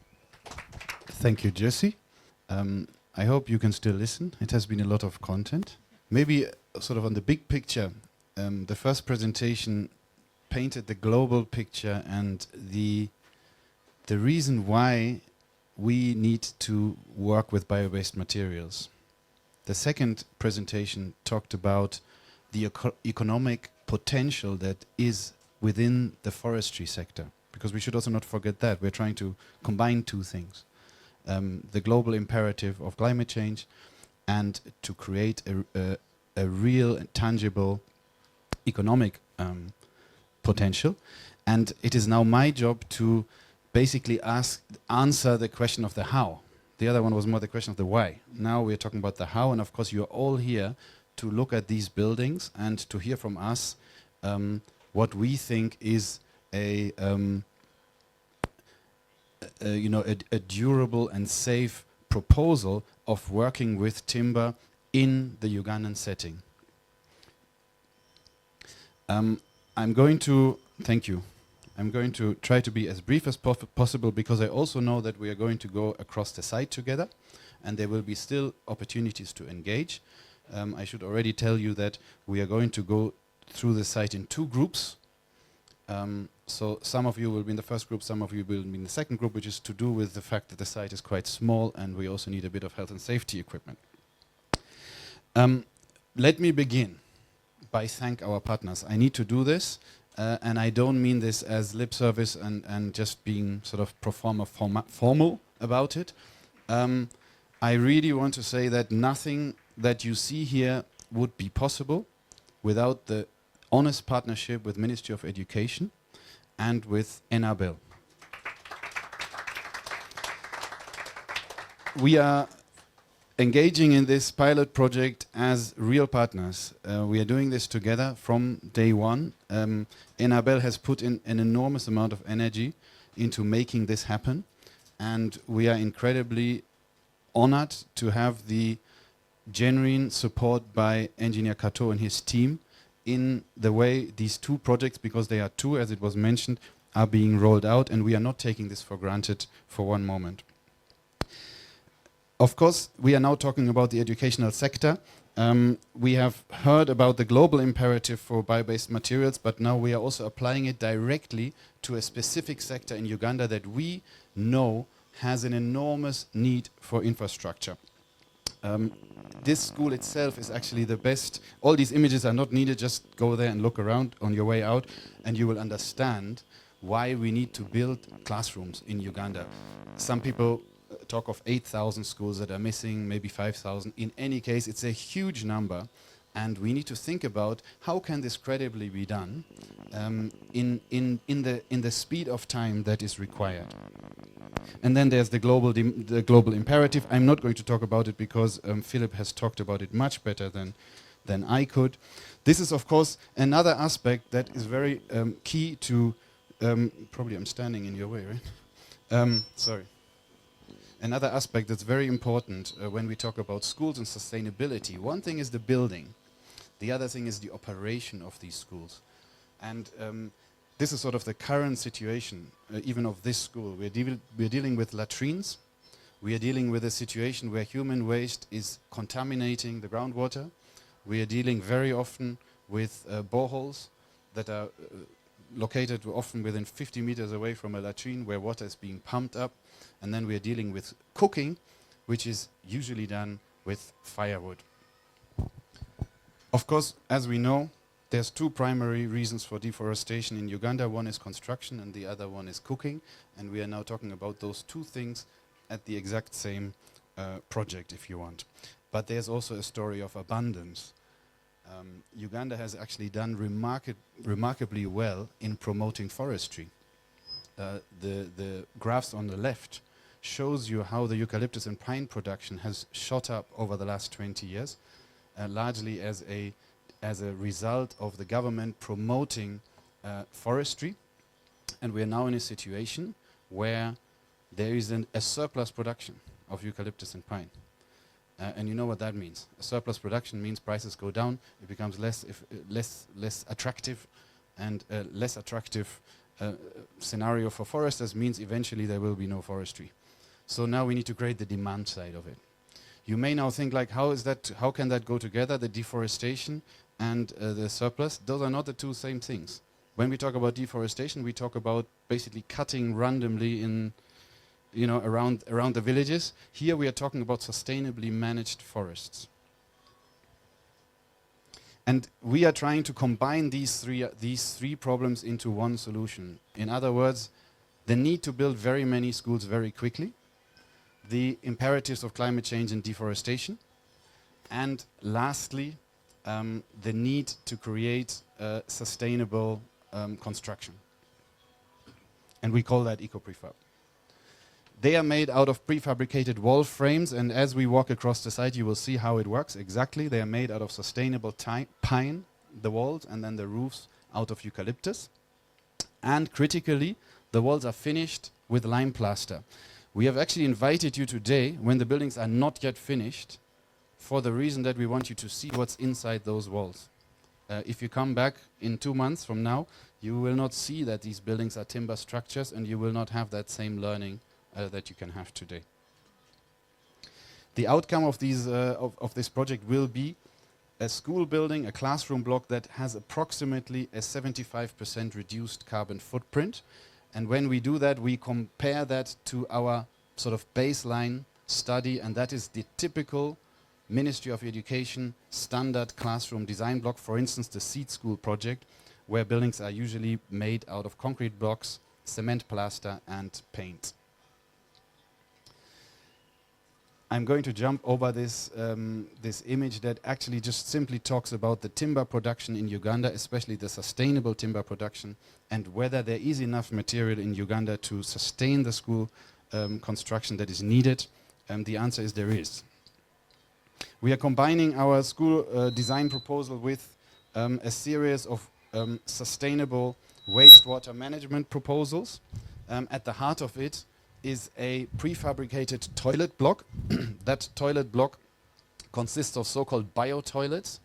Thank you, Jesse. I hope you can still listen. It has been a lot of content. Maybe sort of on the big picture, the first presentation painted the global picture and the reason why we need to work with bio-based materials. The second presentation talked about the economic potential that is within the forestry sector, because we should also not forget that. We're trying to combine 2 things. The global imperative of climate change and to create a real and tangible economic potential. And it is now my job to basically answer the question of the how. The other one was more the question of the why. Now we're talking about the how, and of course you're all here to look at these buildings and to hear from us what we think is a durable and safe proposal of working with timber in the Ugandan setting. Thank you. I'm going to try to be as brief as possible, because I also know that we are going to go across the site together and there will be still opportunities to engage. I should already tell you that we are going to go through the site in 2 groups. So some of you will be in the first group, some of you will be in the second group, which is to do with the fact that the site is quite small and we also need a bit of health and safety equipment. Let me begin by thank our partners. I need to do this. And I don't mean this as lip service and just being sort of pro forma formal about it. I really want to say that nothing that you see here would be possible without the honest partnership with Ministry of Education and with Enabel. We are engaging in this pilot project as real partners. We are doing this together from day one. Enabel has put in an enormous amount of energy into making this happen, and we are incredibly honored to have the genuine support by Engineer Kato and his team in the way these two projects, because they are two, as it was mentioned, are being rolled out, and we are not taking this for granted for one moment. Of course, we are now talking about the educational sector. We have heard about the global imperative for bio-based materials, but now we are also applying it directly to a specific sector in Uganda that we know has an enormous need for infrastructure. This school itself is actually the best. All these images are not needed, just go there and look around on your way out and you will understand why we need to build classrooms in Uganda. Some people talk of 8,000 schools that are missing, maybe 5,000. In any case, it's a huge number, and we need to think about how can this credibly be done in the speed of time that is required. And then there's the global imperative. I'm not going to talk about it because Philip has talked about it much better than I could. This is, of course, another aspect that is very key to. Probably I'm standing in your way, right? Sorry. Another aspect that's very important when we talk about schools and sustainability. One thing is the building. The other thing is the operation of these schools. And this is sort of the current situation, even of this school. We're dealing with latrines. We are dealing with a situation where human waste is contaminating the groundwater. We are dealing very often with boreholes that are located often within 50 meters away from a latrine where water is being pumped up. And then we are dealing with cooking, which is usually done with firewood. Of course, as we know, there's two primary reasons for deforestation in Uganda. One is construction and the other one is cooking. And we are now talking about those two things at the exact same project, if you want. But there's also a story of abundance. Uganda has actually done remarkably well in promoting forestry. The graphs on the left shows you how the eucalyptus and pine production has shot up over the last 20 years, largely as a result of the government promoting forestry. And we are now in a situation where there is a surplus production of eucalyptus and pine. And you know what that means. A surplus production means prices go down, it becomes less attractive, and less attractive scenario for foresters means eventually there will be no forestry. So now we need to create the demand side of it. You may now think like, how can that go together, the deforestation and the surplus? Those are not the two same things. When we talk about deforestation, we talk about basically cutting randomly in around the villages. Here we are talking about sustainably managed forests. And we are trying to combine these three problems into one solution. In other words, the need to build very many schools very quickly, the imperatives of climate change and deforestation, and lastly, the need to create sustainable construction. And we call that Ecoprefab. They are made out of prefabricated wall frames, and as we walk across the site, you will see how it works exactly. They are made out of sustainable pine, the walls, and then the roofs out of eucalyptus. And critically, the walls are finished with lime plaster. We have actually invited you today, when the buildings are not yet finished, for the reason that we want you to see what's inside those walls. If you come back in 2 months from now, you will not see that these buildings are timber structures, and you will not have that same learning that you can have today. The outcome of this project will be a school building, a classroom block that has approximately a 75% reduced carbon footprint. And when we do that, we compare that to our sort of baseline study, and that is the typical Ministry of Education standard classroom design block, for instance, the Seed School project, where buildings are usually made out of concrete blocks, cement plaster, and paint. I'm going to jump over this image that actually just simply talks about the timber production in Uganda, especially the sustainable timber production, and whether there is enough material in Uganda to sustain the school construction that is needed. The answer is there is. We are combining our school design proposal with a series of sustainable wastewater management proposals. At the heart of it is a prefabricated toilet block. That toilet block consists of so-called bio-toilets,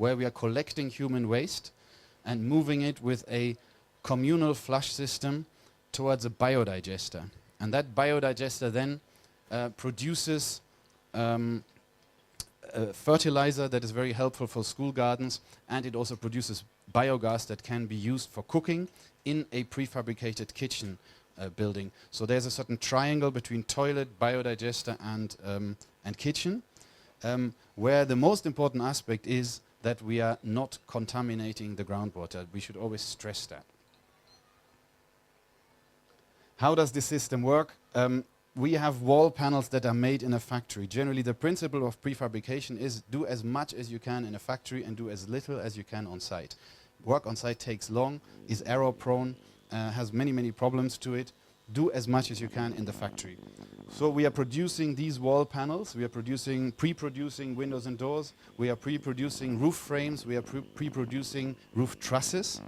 where we are collecting human waste and moving it with a communal flush system towards a biodigester. And that biodigester then produces fertilizer that is very helpful for school gardens, and it also produces biogas that can be used for cooking in a prefabricated kitchen building. So there's a certain triangle between toilet, biodigester, and kitchen, where the most important aspect is that we are not contaminating the groundwater. We should always stress that. How does this system work? We have wall panels that are made in a factory. Generally, the principle of prefabrication is do as much as you can in a factory and do as little as you can on site. Work on site takes long, is error prone, has many, many problems to it. Do as much as you can in the factory. So we are producing these wall panels, we are pre-producing windows and doors, we are pre-producing roof frames, we are pre-producing roof trusses,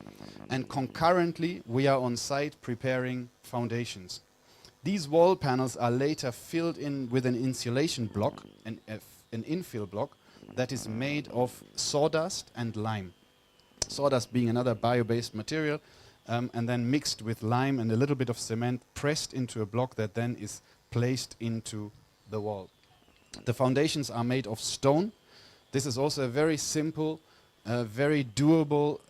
and concurrently we are on site preparing foundations. These wall panels are later filled in with an insulation block, an infill block, that is made of sawdust and lime. Sawdust being another bio-based material, and then mixed with lime and a little bit of cement, pressed into a block that then is placed into the wall. The foundations are made of stone. This is also a very simple, very doable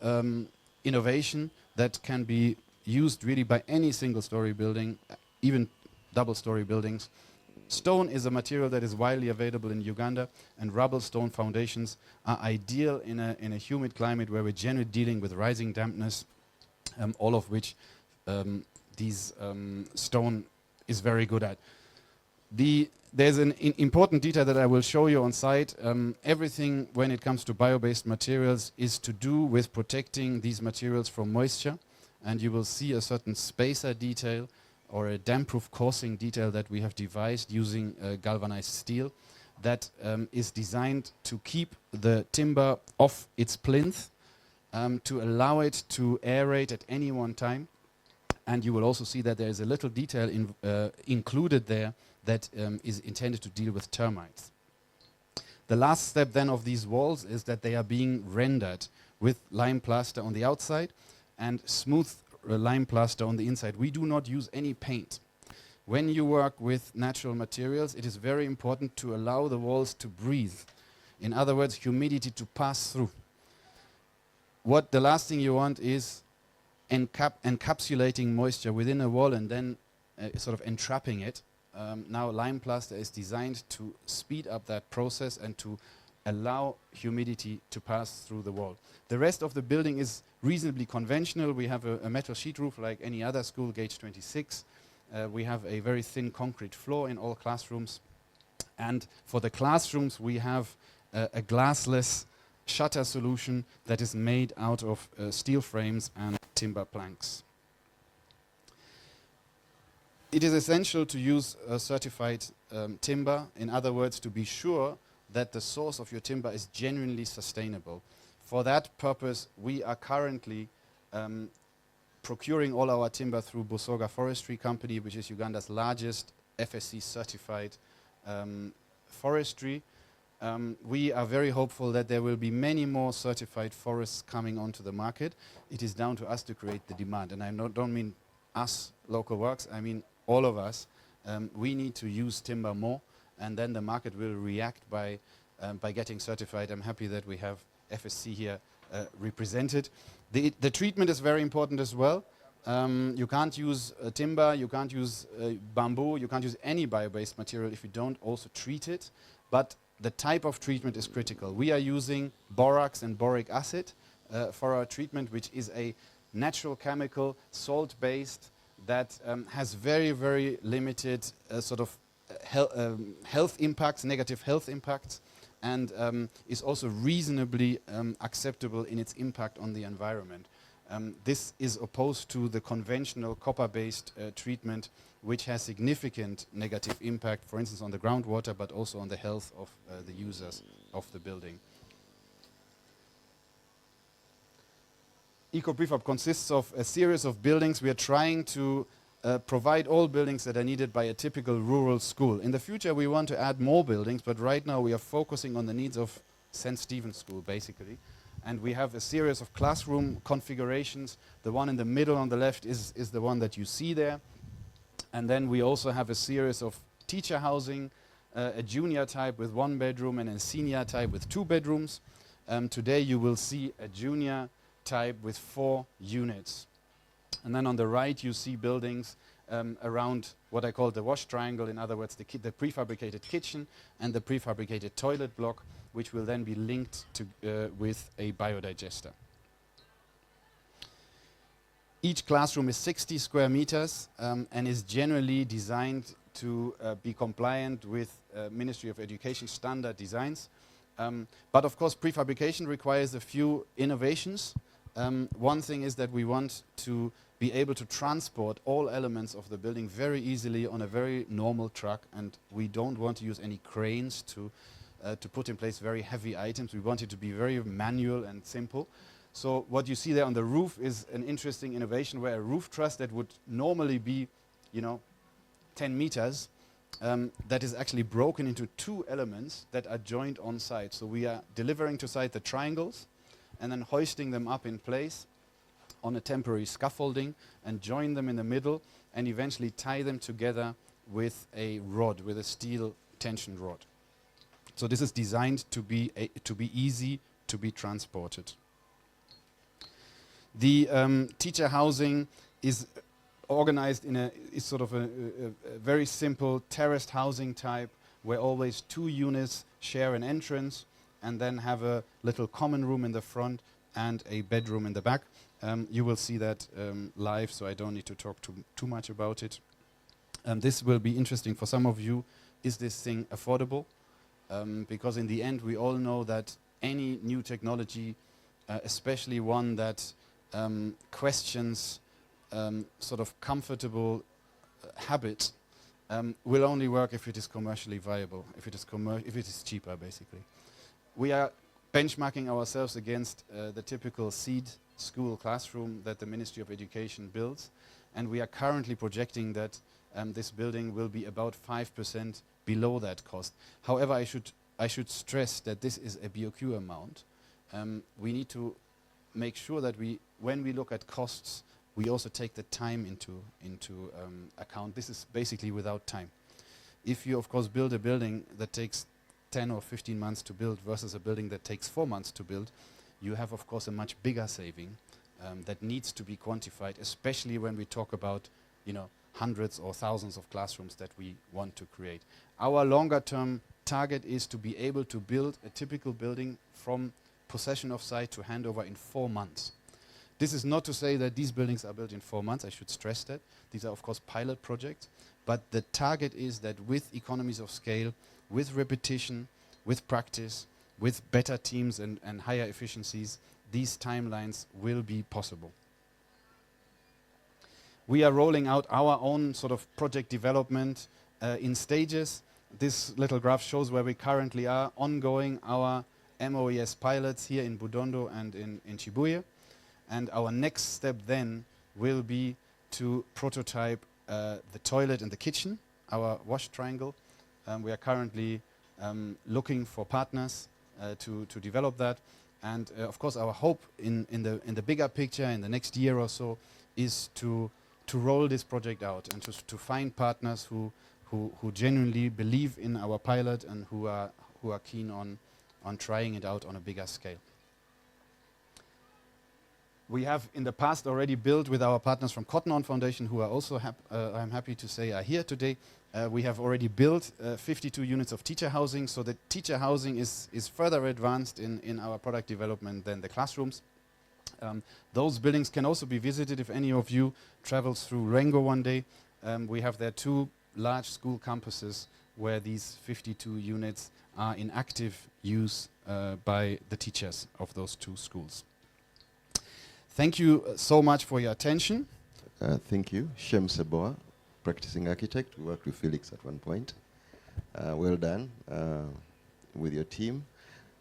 innovation that can be used really by any single-story building, even double-story buildings. Stone is a material that is widely available in Uganda, and rubble stone foundations are ideal in a humid climate where we're generally dealing with rising dampness, all of which these stone is very good at. There's an important detail that I will show you on site. Everything when it comes to bio-based materials is to do with protecting these materials from moisture, and you will see a certain spacer detail or a damp-proof coursing detail that we have devised using galvanized steel that is designed to keep the timber off its plinth, to allow it to aerate at any one time. And you will also see that there is a little detail included there that is intended to deal with termites. The last step then of these walls is that they are being rendered with lime plaster on the outside and smooth lime plaster on the inside. We do not use any paint. When you work with natural materials, it is very important to allow the walls to breathe. In other words, humidity to pass through. What the last thing you want is encapsulating moisture within a wall and then sort of entrapping it. Now lime plaster is designed to speed up that process and to allow humidity to pass through the wall. The rest of the building is reasonably conventional. We have a metal sheet roof like any other school, gauge 26. We have a very thin concrete floor in all classrooms. And for the classrooms, we have a glassless shutter solution that is made out of steel frames and timber planks. It is essential to use certified timber, in other words, to be sure that the source of your timber is genuinely sustainable. For that purpose, we are currently procuring all our timber through Busoga Forestry Company, which is Uganda's largest FSC certified forestry. We are very hopeful that there will be many more certified forests coming onto the market. It is down to us to create the demand. And I don't mean us, Localworks, I mean all of us. We need to use timber more, and then the market will react by getting certified. I'm happy that we have FSC here represented. The treatment is very important as well. You can't use timber, you can't use bamboo, you can't use any bio-based material if you don't also treat it. But the type of treatment is critical. We are using borax and boric acid for our treatment, which is a natural chemical, salt-based, that has very, very limited sort of health impacts, negative health impacts, and is also reasonably acceptable in its impact on the environment. This is opposed to the conventional copper-based treatment, which has significant negative impact, for instance, on the groundwater, but also on the health of the users of the building. Ecoprefab consists of a series of buildings. We are trying to provide all buildings that are needed by a typical rural school. In the future, we want to add more buildings, but right now we are focusing on the needs of St. Stephen's School, basically. And we have a series of classroom configurations. The one in the middle on the left is the one that you see there. And then we also have a series of teacher housing, a junior type with 1 bedroom and a senior type with 2 bedrooms. Today you will see a junior type with 4 units. And then on the right you see buildings around what I call the wash triangle, in other words the prefabricated kitchen and the prefabricated toilet block, which will then be linked to with a biodigester. Each classroom is 60 square meters and is generally designed to be compliant with Ministry of Education standard designs. But of course prefabrication requires a few innovations. One thing is that we want to be able to transport all elements of the building very easily on a very normal truck, and we don't want to use any cranes to put in place very heavy items. We want it to be very manual and simple. So what you see there on the roof is an interesting innovation where a roof truss that would normally be, 10 meters, that is actually broken into 2 elements that are joined on site. So we are delivering to site the triangles and then hoisting them up in place on a temporary scaffolding and join them in the middle and eventually tie them together with a rod, with a steel tension rod. So this is designed to be easy to be transported. The teacher housing is organized in is sort of a very simple terraced housing type where always 2 units share an entrance and then have a little common room in the front and a bedroom in the back. You will see that live, so I don't need to talk too much about it. This will be interesting for some of you. Is this thing affordable? Because in the end we all know that any new technology, especially one that questions sort of comfortable habits, will only work if it is commercially viable, if it is cheaper, basically. We are benchmarking ourselves against the typical seed school classroom that the Ministry of Education builds, and we are currently projecting that this building will be about 5% below that cost. However, I should stress that this is a BOQ amount. We need to make sure that when we look at costs, we also take the time into account. This is basically without time. If you, of course, build a building that takes 10 or 15 months to build versus a building that takes 4 months to build, you have, of course, a much bigger saving that needs to be quantified, especially when we talk about, hundreds or thousands of classrooms that we want to create. Our longer-term target is to be able to build a typical building from possession of site to handover in 4 months. This is not to say that these buildings are built in 4 months. I should stress that. These are, of course, pilot projects. But the target is that with economies of scale, with repetition, with practice, with better teams and higher efficiencies, these timelines will be possible. We are rolling out our own sort of project development in stages. This little graph shows where we currently are ongoing our MOES pilots here in Budondo and in Chibuye. And our next step then will be to prototype the toilet and the kitchen, our wash triangle. We are currently looking for partners to develop that. And of course our hope in the bigger picture in the next year or so is to roll this project out and to find partners who genuinely believe in our pilot and who are keen on trying it out on a bigger scale. We have in the past already built with our partners from Cotton On Foundation, who are also, I'm happy to say, are here today. We have already built 52 units of teacher housing, so the teacher housing is further advanced in our product development than the classrooms. Those buildings can also be visited if any of you travels through Rengo one day. We have there 2 large school campuses where these 52 units are in active use by the teachers of those 2 schools. Thank you so much for your attention. Thank you. Shem Seboa, practicing architect. We worked with Felix at one point. Well done with your team.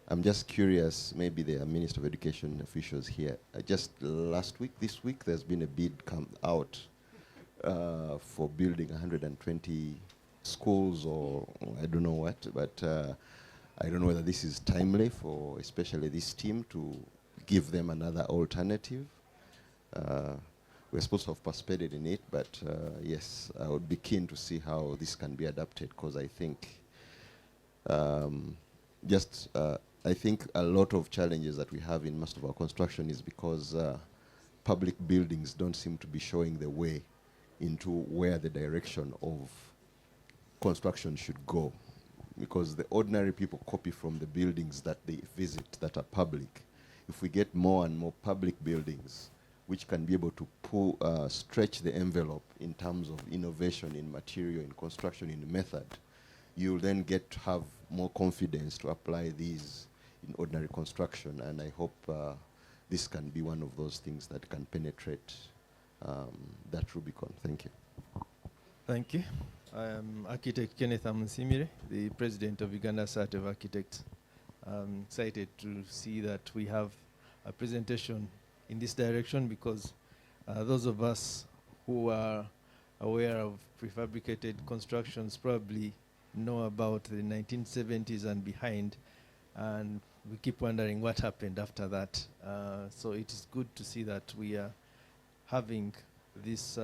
I'm just curious, maybe there are Minister of Education officials here. Just last week, this week, there's been a bid come out for building 120 schools or I don't know what, but I don't know whether this is timely for especially this team to give them another alternative. We're supposed to have participated in it, but yes, I would be keen to see how this can be adapted, because I think I think a lot of challenges that we have in most of our construction is because public buildings don't seem to be showing the way into where the direction of construction should go, because the ordinary people copy from the buildings that they visit that are public. If we get more and more public buildings which can be able to stretch the envelope in terms of innovation in material, in construction, in method, you'll then get to have more confidence to apply these in ordinary construction, and I hope this can be one of those things that can penetrate that Rubicon. Thank you. Thank you. I am architect Kenneth Amunsimire, the president of Uganda Society of Architects. I'm excited to see that we have a presentation in this direction, because those of us who are aware of prefabricated constructions probably know about the 1970s and behind, and we keep wondering what happened after that. So it is good to see that we are having this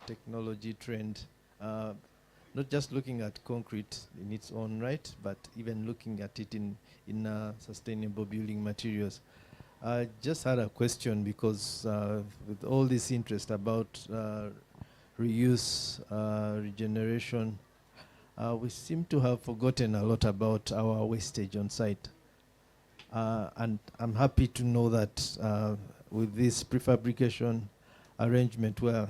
technology trend, not just looking at concrete in its own right, but even looking at it in sustainable building materials. I just had a question, because with all this interest about reuse, regeneration, we seem to have forgotten a lot about our wastage on site. And I'm happy to know that with this prefabrication arrangement, where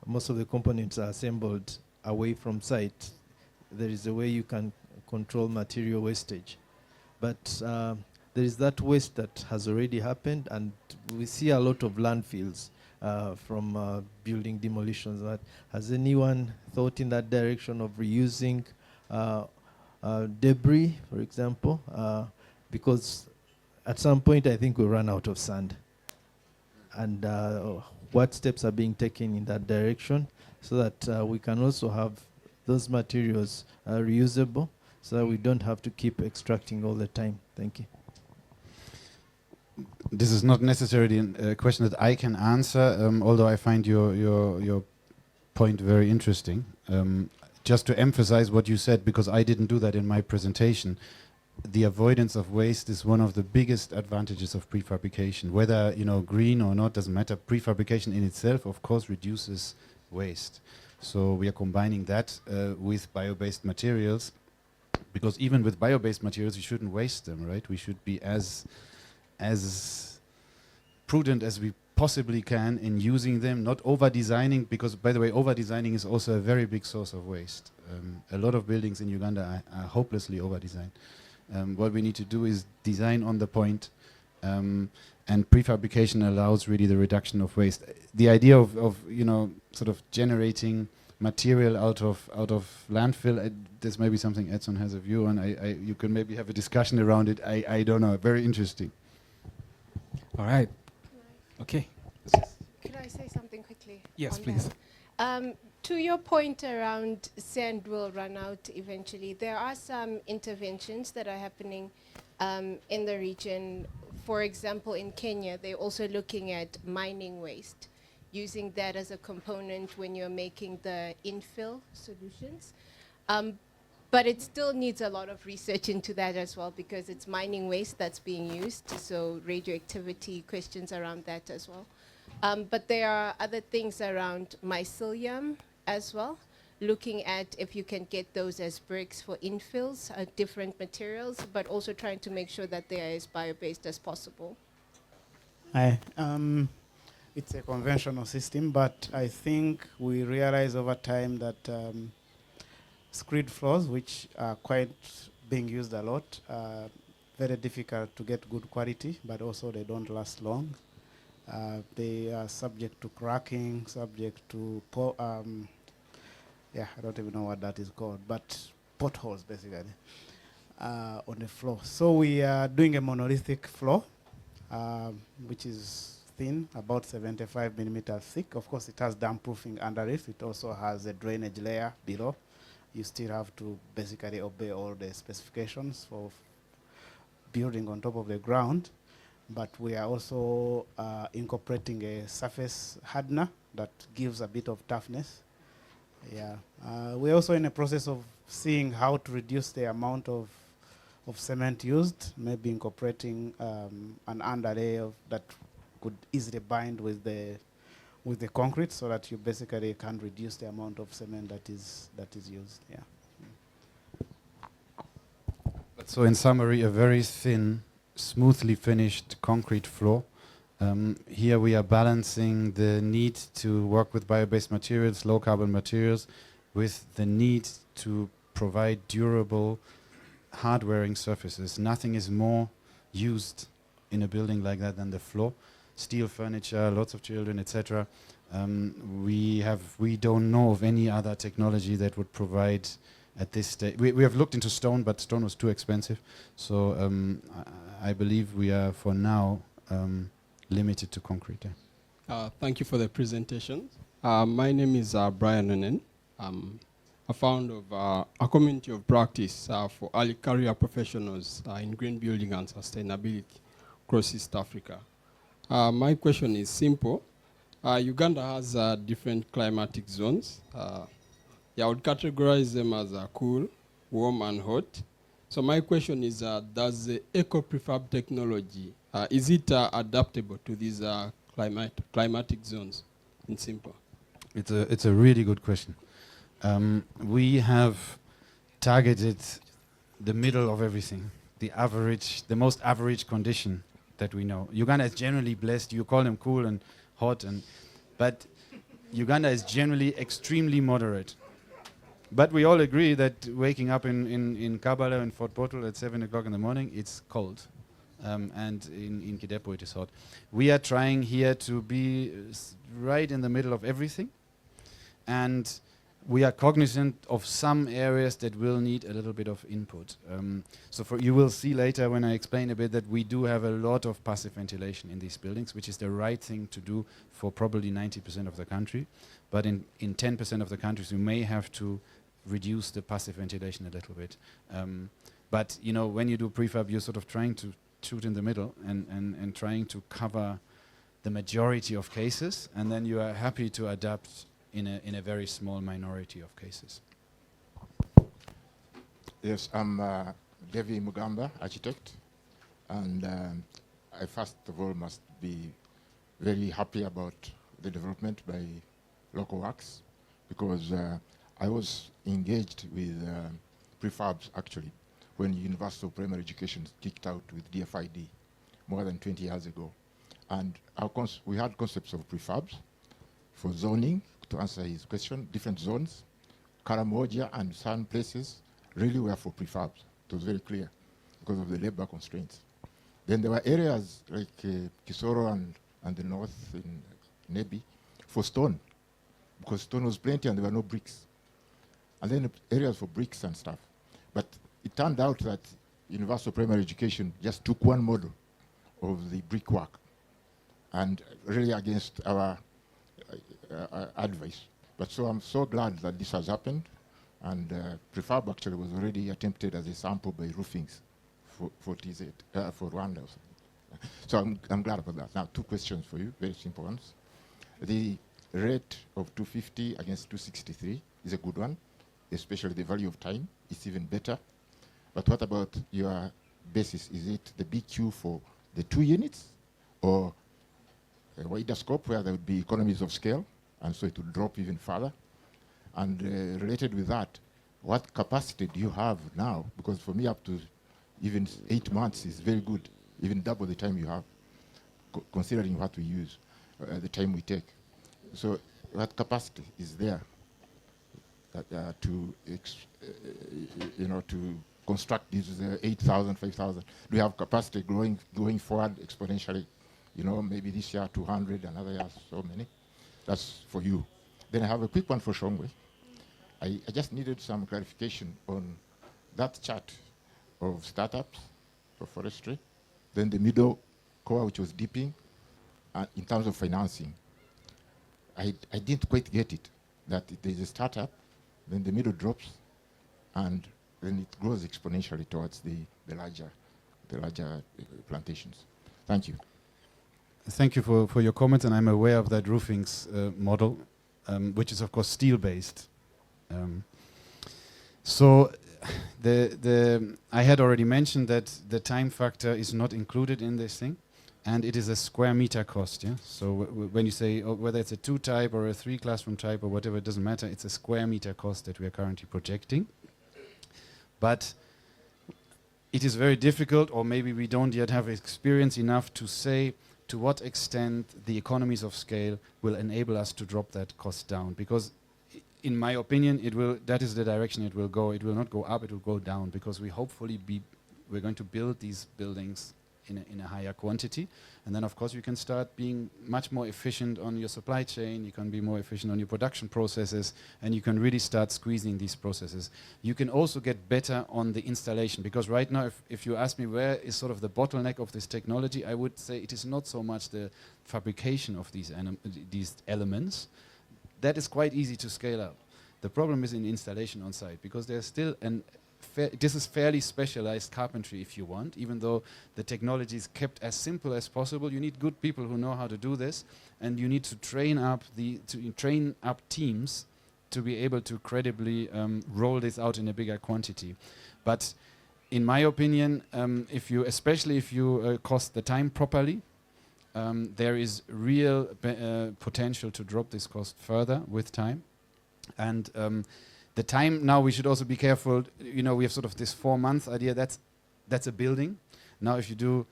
most of the components are assembled away from site, there is a way you can control material wastage. But there is that waste that has already happened, and we see a lot of landfills from building demolitions. Has anyone thought in that direction of reusing debris, for example? Because at some point I think we'll run out of sand. And what steps are being taken in that direction so that we can also have those materials reusable, so that we don't have to keep extracting all the time? Thank you. This is not necessarily a question that I can answer, although I find your point very interesting. Just to emphasize what you said, because I didn't do that in my presentation, the avoidance of waste is one of the biggest advantages of prefabrication. Whether green or not doesn't matter. Prefabrication in itself, of course, reduces waste. So we are combining that with bio-based materials, because even with bio-based materials, we shouldn't waste them, right? We should be as prudent as we possibly can in using them, not over-designing, because, by the way, over-designing is also a very big source of waste. A lot of buildings in Uganda are hopelessly over-designed. What we need to do is design on the point, and prefabrication allows really the reduction of waste. The idea of sort of generating material out of landfill, this may be something Edson has a view on. You can maybe have a discussion around it. I don't know. Very interesting. All right. Okay. Could I say something quickly? Yes, on please. that? To your point around sand will run out eventually, there are some interventions that are happening in the region. For example, in Kenya, they're also looking at mining waste, using that as a component when you're making the infill solutions. But it still needs a lot of research into that as well, because it's mining waste that's being used, so radioactivity questions around that as well. But there are other things around mycelium as well, looking at if you can get those as bricks for infills, different materials, but also trying to make sure that they are as bio-based as possible. Hi. It's a conventional system, but I think we realize over time that screed floors, which are quite being used a lot, very difficult to get good quality, but also they don't last long. They are subject to cracking, subject to, I don't even know what that is called, but potholes basically on the floor. So we are doing a monolithic floor, which is thin, about 75 millimeters thick. Of course, it has damp proofing underneath. It also has a drainage layer below. you still have to basically obey all the specifications for building on top of the ground. But we are also incorporating a surface hardener that gives a bit of toughness. Yeah, we're also in a process of seeing how to reduce the amount of cement used, maybe incorporating an underlay that could easily bind with the concrete, so that you basically can reduce the amount of cement that is used. Yeah. So in summary, a very thin, smoothly finished concrete floor. Here we are balancing the need to work with bio-based materials, low carbon materials, with the need to provide durable hard-wearing surfaces. Nothing is more used in a building like that than the floor. Steel furniture, lots of children, etc. We don't know of any other technology that would provide at this stage. We have looked into stone, but stone was too expensive. So I believe we are, for now, limited to concrete. Thank you for the presentation. My name is Brian Onen. I'm a founder of a community of practice for early career professionals in green building and sustainability across East Africa. My question is simple. Uganda has different climatic zones. I would categorize them as cool, warm, and hot. So my question is, does the Ecoprefab technology, is it adaptable to these climatic zones, in simple? It's a really good question. We have targeted the middle of everything, the most average condition that we know. Uganda is generally blessed. You call them cool and hot, but Uganda is generally extremely moderate. But we all agree that waking up in Kabale and Fort Portal at 7 o'clock in the morning, it's cold. And in Kidepo it is hot. We are trying here to be right in the middle of everything. And we are cognizant of some areas that will need a little bit of input. So you will see later when I explain a bit that we do have a lot of passive ventilation in these buildings, which is the right thing to do for probably 90% of the country. But in 10% of the countries, we may have to reduce the passive ventilation a little bit. But you know, when you do prefab, you're sort of trying to shoot in the middle and trying to cover the majority of cases, and then you are happy to adapt in a very small minority of cases. Yes, I'm Devi Mugamba, architect, and I first of all must be very happy about the development by Localworks, because I was engaged with prefabs actually when Universal Primary Education kicked out with DFID more than 20 years ago. And we had concepts of prefabs for zoning, to answer his question, different zones. Karamoja and some places really were for prefabs. It was very clear because of the labor constraints. Then there were areas like Kisoro and the north in Nebi for stone, because stone was plenty and there were no bricks. And then areas for bricks and stuff. But it turned out that Universal Primary Education just took one model of the brickwork, and really against our advice. But so I'm so glad that this has happened, and prefab actually was already attempted as a sample by roofings for TZ, for Rwanda. So I'm glad about that. Now, two questions for you, very simple ones. The rate of 250 against 263 is a good one, especially the value of time. It's even better. But what about your basis? Is it the BQ for the 2 units, or a wider scope where there would be economies of scale, and so it would drop even further? And related with that, what capacity do you have now? Because for me, up to even 8 months is very good, even double the time you have, considering what we use, the time we take. So what capacity is there to construct these 8,000, 5,000? Do we have capacity going forward exponentially? You know, maybe this year 200, another year so many. That's for you. Then I have a quick one for Shongwe. I just needed some clarification on that chart of startups for forestry, then the middle core, which was dipping, in terms of financing. I didn't quite get it, that there's a startup, then the middle drops, and then it grows exponentially towards the larger plantations. Thank you. Thank you for your comments, and I'm aware of that roofing's model, which is of course steel-based. So I had already mentioned that the time factor is not included in this thing, and it is a square meter cost. Yeah. So when you say whether it's a 2-type or a 3-classroom type or whatever, it doesn't matter. It's a square meter cost that we are currently projecting. But it is very difficult, or maybe we don't yet have experience enough to say to what extent the economies of scale will enable us to drop that cost down. Because in my opinion, that is the direction it will go. It will not go up, it will go down, because we're going to build these buildings in a higher quantity. And then of course you can start being much more efficient on your supply chain, you can be more efficient on your production processes, and you can really start squeezing these processes. You can also get better on the installation, because right now if you ask me where is sort of the bottleneck of this technology, I would say it is not so much the fabrication of these elements. That is quite easy to scale up. The problem is in installation on site, because there's still this is fairly specialized carpentry, if you want, even though the technology is kept as simple as possible. You need good people who know how to do this, and you need to train up teams to be able to credibly roll this out in a bigger quantity. But in my opinion, especially if you cost the time properly, there is real potential to drop this cost further with time. And the time now, we should also be careful. We have sort of this 4-month idea. That's a building. Now, if you do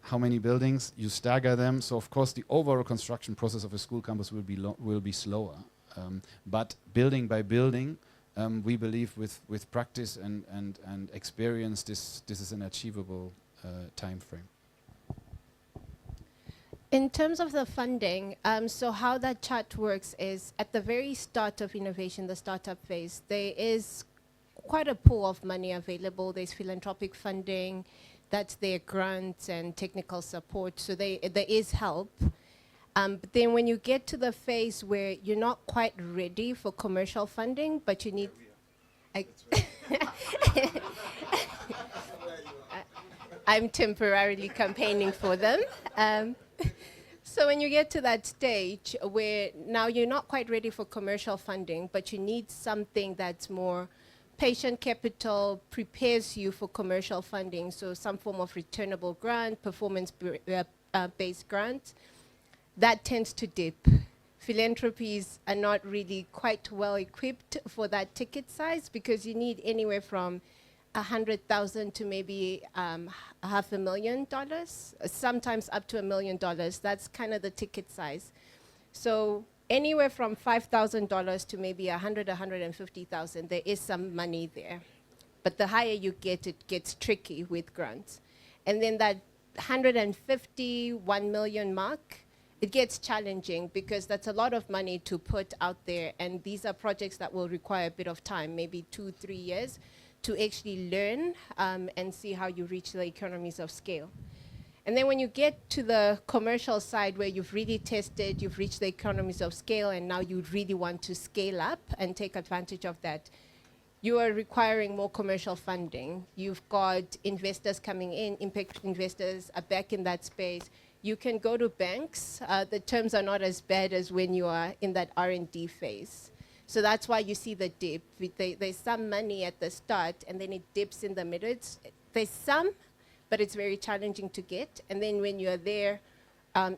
how many buildings, you stagger them. So of course, the overall construction process of a school campus will be slower. But building by building, we believe with practice and experience, this is an achievable time frame. In terms of the funding, so how that chart works is at the very start of innovation, the startup phase, there is quite a pool of money available. There's philanthropic funding, that's their grants and technical support, so there is help. But then when you get to the phase where you're not quite ready for commercial funding, but you need... I'm temporarily campaigning for them. So when you get to that stage where now you're not quite ready for commercial funding, but you need something that's more patient capital, prepares you for commercial funding, so some form of returnable grant, performance-based grant, that tends to dip. Philanthropies are not really quite well equipped for that ticket size, because you need anywhere from $100,000 to maybe $500,000, sometimes up to $1 million. That's kind of the ticket size. So anywhere from $5,000 to maybe $150,000, there is some money there. But the higher you get, it gets tricky with grants. And then that 150, 1 million mark, it gets challenging, because that's a lot of money to put out there. And these are projects that will require a bit of time, maybe 2-3 years, to actually learn and see how you reach the economies of scale. And then when you get to the commercial side, where you've really tested, you've reached the economies of scale, and now you really want to scale up and take advantage of that, you are requiring more commercial funding. You've got investors coming in, impact investors are back in that space. You can go to banks. The terms are not as bad as when you are in that R&D phase. So that's why you see the dip. There's some money at the start, and then it dips in the middle. There's some, but it's very challenging to get. And then when you're there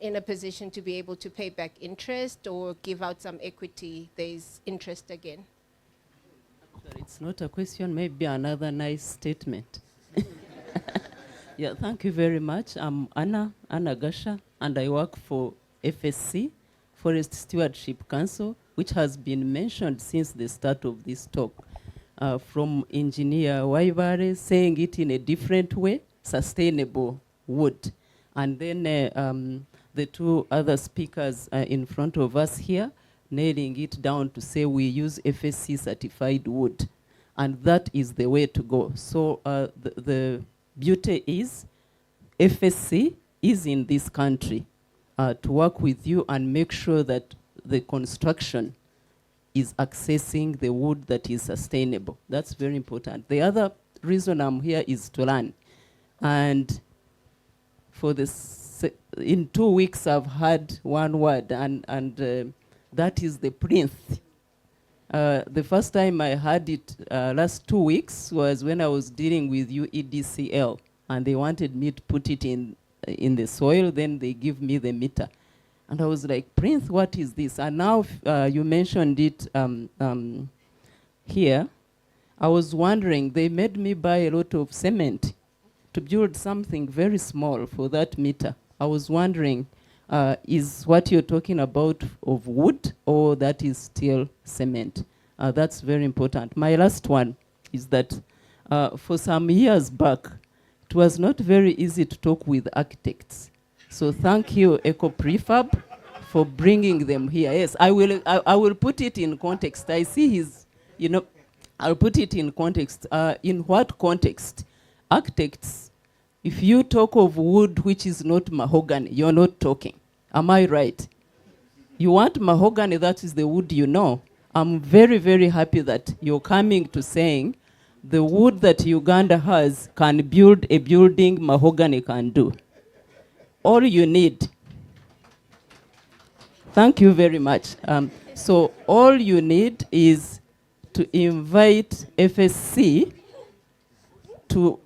in a position to be able to pay back interest or give out some equity, there's interest again. It's not a question, maybe another nice statement. Yeah, thank you very much. I'm Anna Gasha, and I work for FSC, Forest Stewardship Council, which has been mentioned since the start of this talk, from Engineer Waibare saying it in a different way, sustainable wood. And then the two other speakers in front of us here, nailing it down to say we use FSC certified wood. And that is the way to go. So the beauty is FSC is in this country to work with you and make sure that the construction is accessing the wood that is sustainable. That's very important. The other reason I'm here is to learn. And for this, in 2 weeks, I've had one word, and that is the plinth. The first time I had it last 2 weeks was when I was dealing with UEDCL, and they wanted me to put it in the soil, then they give me the meter. And I was like, plinth, what is this? And now you mentioned it here. I was wondering, they made me buy a lot of cement to build something very small for that meter. I was wondering, is what you're talking about of wood, or that is still cement? That's very important. My last one is that for some years back, it was not very easy to talk with architects. So thank you, Ecoprefab, for bringing them here. Yes, I will put it in context. I see his, I'll put it in context. In what context? Architects, if you talk of wood which is not mahogany, you're not talking. Am I right? You want mahogany, that is the wood you know. I'm very, very happy that you're coming to saying the wood that Uganda has can build a building mahogany can do. All you need. Thank you very much. So all you need is to invite FSC to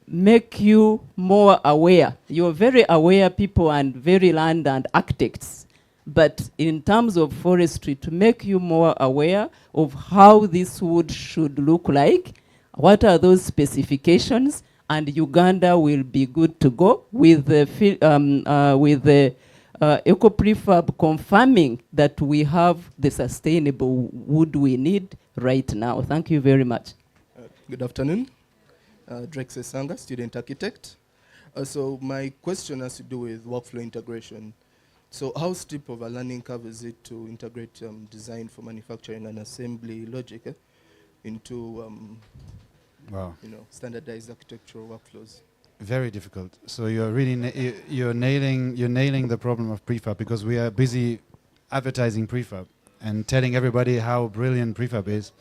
make you more aware. You're very aware people and very land and architects. But in terms of forestry, to make you more aware of how this wood should look like, what are those specifications, and Uganda will be good to go with the Ecoprefab confirming that we have the sustainable wood we need right now. Thank you very much. Good afternoon. Drex Esanga, student architect. So my question has to do with workflow integration. So how steep of a learning curve is it to integrate design for manufacturing and assembly logic into standardized architectural workflows? Very difficult. So you're really you're nailing the problem of prefab, because we are busy advertising prefab and telling everybody how brilliant prefab is.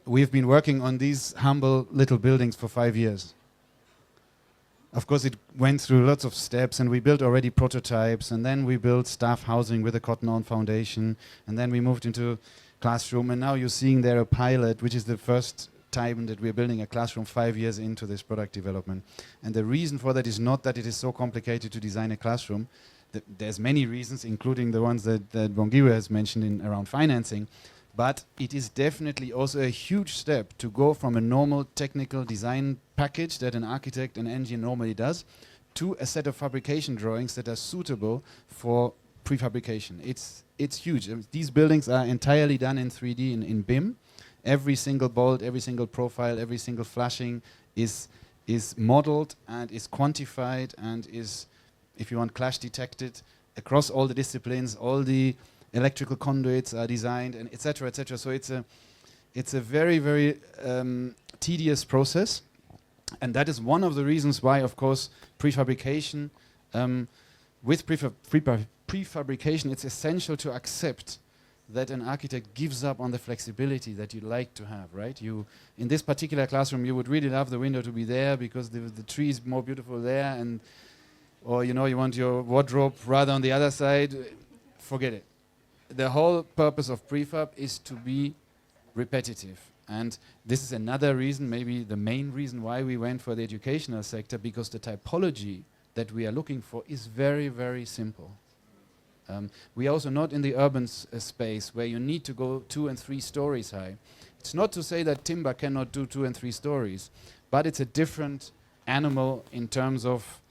We've been working on these humble little buildings for 5 years. Of course, it went through lots of steps, and we built already prototypes, and then we built staff housing with a cotton-on foundation, and then we moved into classroom, and now you're seeing there a pilot, which is the first time that we're building a classroom 5 years into this product development. And the reason for that is not that it is so complicated to design a classroom. There's many reasons, including the ones that Bongiwe has mentioned around financing. But it is definitely also a huge step to go from a normal technical design package that an architect and engineer normally does to a set of fabrication drawings that are suitable for prefabrication. It's huge. These buildings are entirely done in 3D in BIM. Every single bolt, every single profile, every single flashing is modeled and is quantified and is, if you want, clash detected across all the disciplines. All the electrical conduits are designed, and etc., etc. So it's a very, very tedious process, and that is one of the reasons why, of course, prefabrication, with prefabrication, it's essential to accept that an architect gives up on the flexibility that you like to have, right? In this particular classroom, you would really love the window to be there because the tree is more beautiful there, or you want your wardrobe rather on the other side. Forget it. The whole purpose of prefab is to be repetitive. And this is another reason, maybe the main reason why we went for the educational sector, because the typology that we are looking for is very, very simple. We are also not in the urban space where you need to go 2 and 3 stories high. It's not to say that timber cannot do 2 and 3 stories, but it's a different animal in terms of,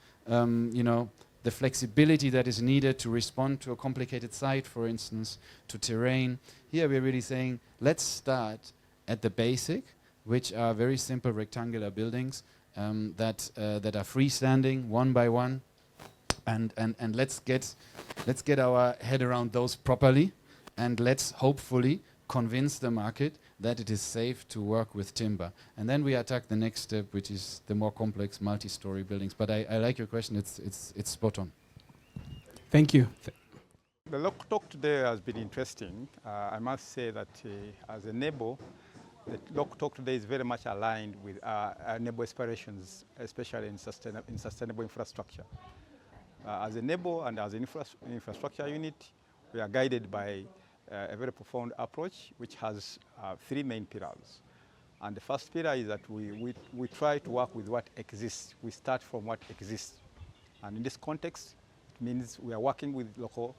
the flexibility that is needed to respond to a complicated site, for instance, to terrain. Here we're really saying, let's start at the basic, which are very simple rectangular buildings that are freestanding, one by one, and let's get our head around those properly, and let's hopefully convince the market that it is safe to work with timber. And then we attack the next step, which is the more complex multi-story buildings. But I like your question. It's spot on. Thank you. The local talk today has been interesting. I must say that as Enabel, the local talk today is very much aligned with our Enabel aspirations, especially in sustainable infrastructure. As Enabel and as an infrastructure unit, we are guided by a very profound approach which has three main pillars. And the first pillar is that we try to work with what exists. We start from what exists. And in this context, it means we are working with local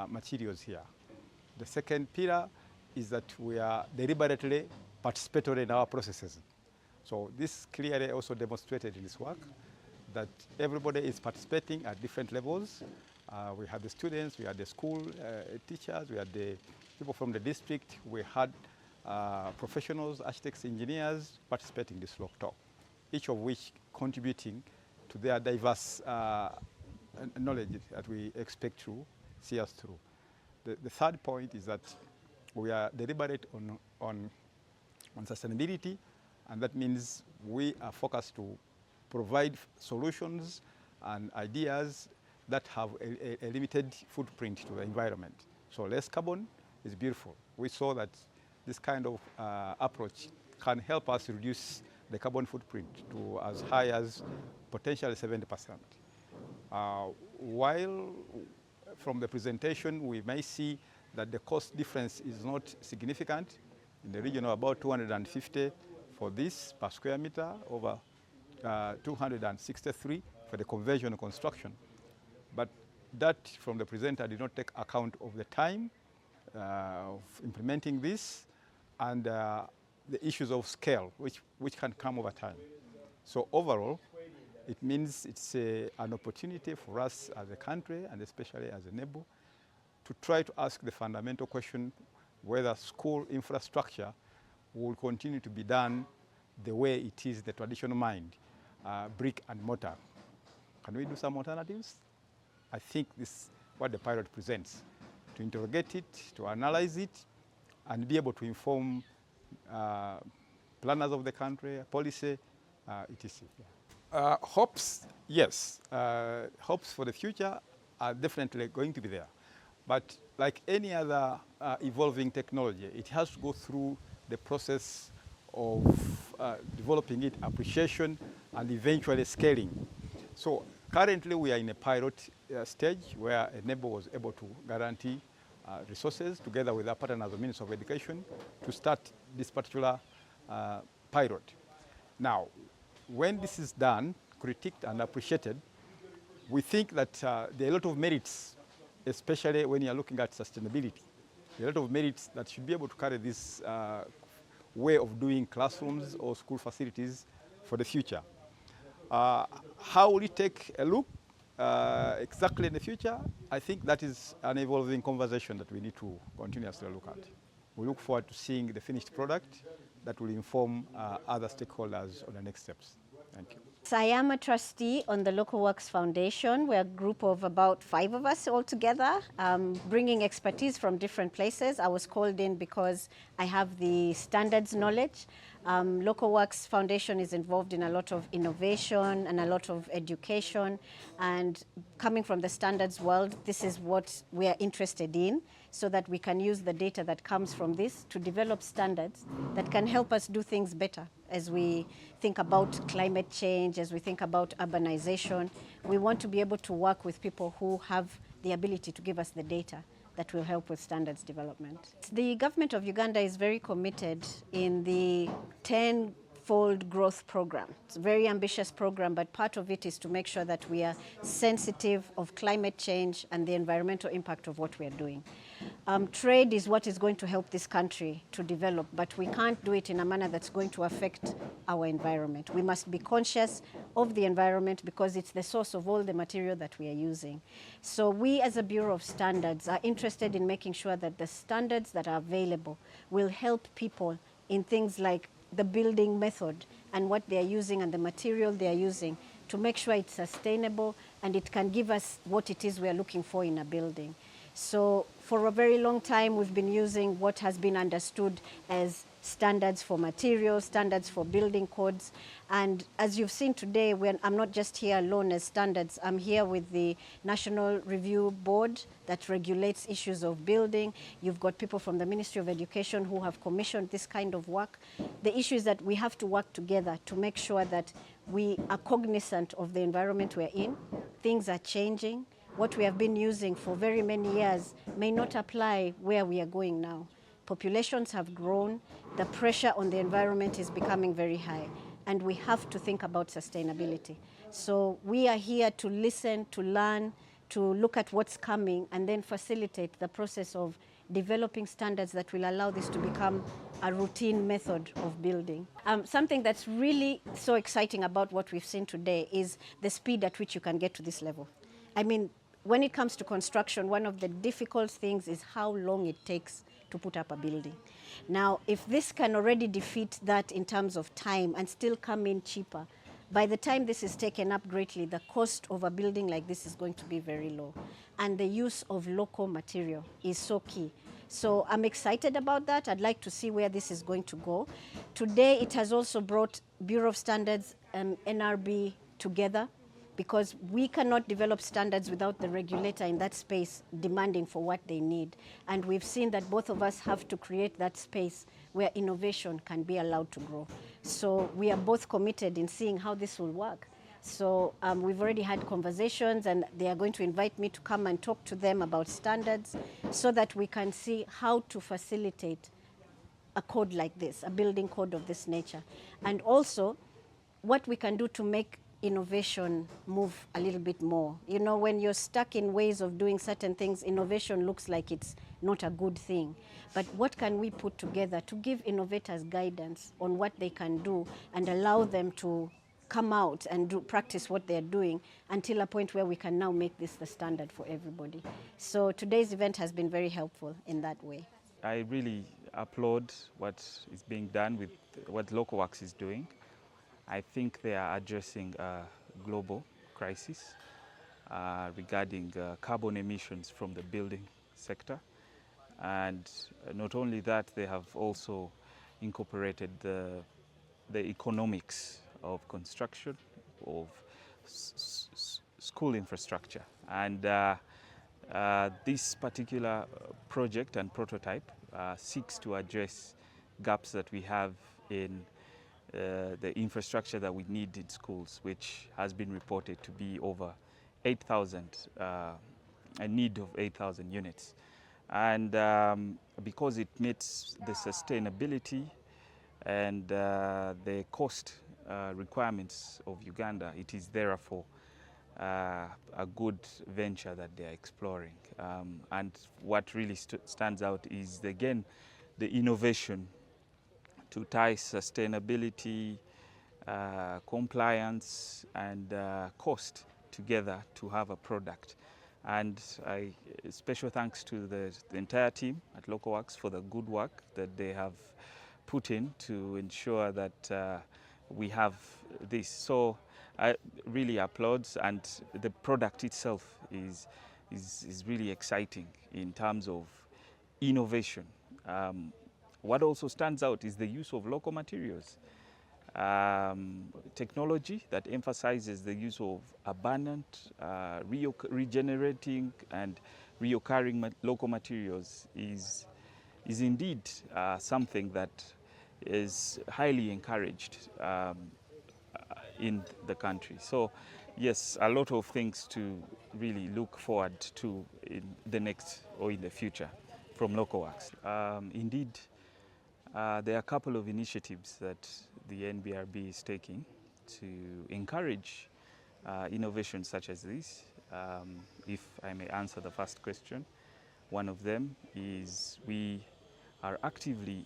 materials here. The second pillar is that we are deliberately participatory in our processes. So this clearly also demonstrated in this work that everybody is participating at different levels. We had the students, we had the school teachers, we had the people from the district, we had professionals, architects, engineers participating in this local talk, each of which contributing to their diverse knowledge that we expect to see us through. The third point is that we are deliberate on sustainability, and that means we are focused to provide solutions and ideas that have a limited footprint to the environment. So less carbon is beautiful. We saw that this kind of approach can help us reduce the carbon footprint to as high as potentially 70%. While from the presentation we may see that the cost difference is not significant, in the region of about 250 for this per square meter, over 263 for the conversion and construction. But that from the presenter did not take account of the time of implementing this and the issues of scale, which can come over time. So overall, it means it's an opportunity for us as a country, and especially as Enabel, to try to ask the fundamental question whether school infrastructure will continue to be done the way it is the traditional mind, brick and mortar. Can we do some alternatives? I think this is what the pilot presents, to interrogate it, to analyze it, and be able to inform planners of the country, policy, etc. Hopes, yes. Hopes for the future are definitely going to be there. But like any other evolving technology, it has to go through the process of developing it, appreciation, and eventually scaling. So currently we are in a pilot stage where Enabel was able to guarantee resources together with our partners, the Ministry of Education, to start this particular pilot. Now, when this is done, critiqued and appreciated, we think that there are a lot of merits, especially when you are looking at sustainability. There are a lot of merits that should be able to carry this way of doing classrooms or school facilities for the future. How will it take a look exactly in the future? I think that is an evolving conversation that we need to continuously look at. We look forward to seeing the finished product that will inform other stakeholders on the next steps. Thank you. So I am a trustee on the Localworks Foundation. We're a group of about 5 of us all together, bringing expertise from different places. I was called in because I have the standards knowledge. Localworks Foundation is involved in a lot of innovation and a lot of education. And coming from the standards world, this is what we are interested in, so that we can use the data that comes from this to develop standards that can help us do things better. As we think about climate change, as we think about urbanization, we want to be able to work with people who have the ability to give us the data that will help with standards development. The government of Uganda is very committed in the 10-fold growth program. It's a very ambitious program, but part of it is to make sure that we are sensitive of climate change and the environmental impact of what we are doing. Trade is what is going to help this country to develop, but we can't do it in a manner that's going to affect our environment. We must be conscious of the environment because it's the source of all the material that we are using. So we as a Bureau of Standards are interested in making sure that the standards that are available will help people in things like the building method and what they are using and the material they are using to make sure it's sustainable and it can give us what it is we are looking for in a building. So for a very long time, we've been using what has been understood as standards for materials, standards for building codes. And as you've seen today, I'm not just here alone as standards. I'm here with the National Review Board that regulates issues of building. You've got people from the Ministry of Education who have commissioned this kind of work. The issue is that we have to work together to make sure that we are cognizant of the environment we're in. Things are changing. What we have been using for very many years may not apply where we are going now. Populations have grown, the pressure on the environment is becoming very high, and we have to think about sustainability. So we are here to listen, to learn, to look at what's coming, and then facilitate the process of developing standards that will allow this to become a routine method of building. Something that's really so exciting about what we've seen today is the speed at which you can get to this level. I mean, when it comes to construction, one of the difficult things is how long it takes to put up a building. Now, if this can already defeat that in terms of time and still come in cheaper, by the time this is taken up greatly, the cost of a building like this is going to be very low. And the use of local material is so key. So I'm excited about that. I'd like to see where this is going to go. Today, it has also brought Bureau of Standards and NRB together, because we cannot develop standards without the regulator in that space demanding for what they need. And we've seen that both of us have to create that space where innovation can be allowed to grow. So we are both committed in seeing how this will work. So we've already had conversations, and they are going to invite me to come and talk to them about standards so that we can see how to facilitate a code like this, a building code of this nature. And also what we can do to make innovation move a little bit more. You know, when you're stuck in ways of doing certain things, innovation looks like it's not a good thing. But what can we put together to give innovators guidance on what they can do and allow them to come out and practice what they're doing until a point where we can now make this the standard for everybody. So today's event has been very helpful in that way. I really applaud what is being done with what Localworks is doing. I think they are addressing a global crisis regarding carbon emissions from the building sector. And not only that, they have also incorporated the economics of construction, of school infrastructure. And this particular project and prototype seeks to address gaps that we have in the infrastructure that we need in schools, which has been reported to be over 8,000, a need of 8,000 units. And because it meets the sustainability and the cost requirements of Uganda, it is therefore a good venture that they are exploring. And what really stands out is, again, the innovation to tie sustainability, compliance, and cost together to have a product. And special thanks to the entire team at Localworks for the good work that they have put in to ensure that we have this. So I really applaud, and the product itself is really exciting in terms of innovation. What also stands out is the use of local materials. Technology that emphasizes the use of abundant, regenerating and reoccurring local materials is indeed something that is highly encouraged in the country. So yes, a lot of things to really look forward to in the next or in the future from Localworks. Indeed, there are a couple of initiatives that the NBRB is taking to encourage innovations such as this. If I may answer the first question, one of them is we are actively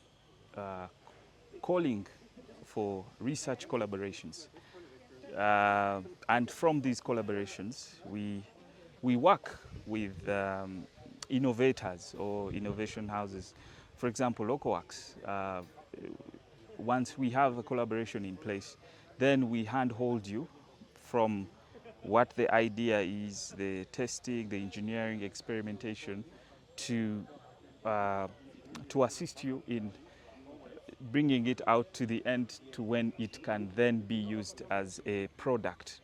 calling for research collaborations. And from these collaborations, we work with innovators or innovation houses. For example, Localworks, once we have a collaboration in place, then we handhold you from what the idea is, the testing, the engineering, experimentation, to assist you in bringing it out to the end to when it can then be used as a product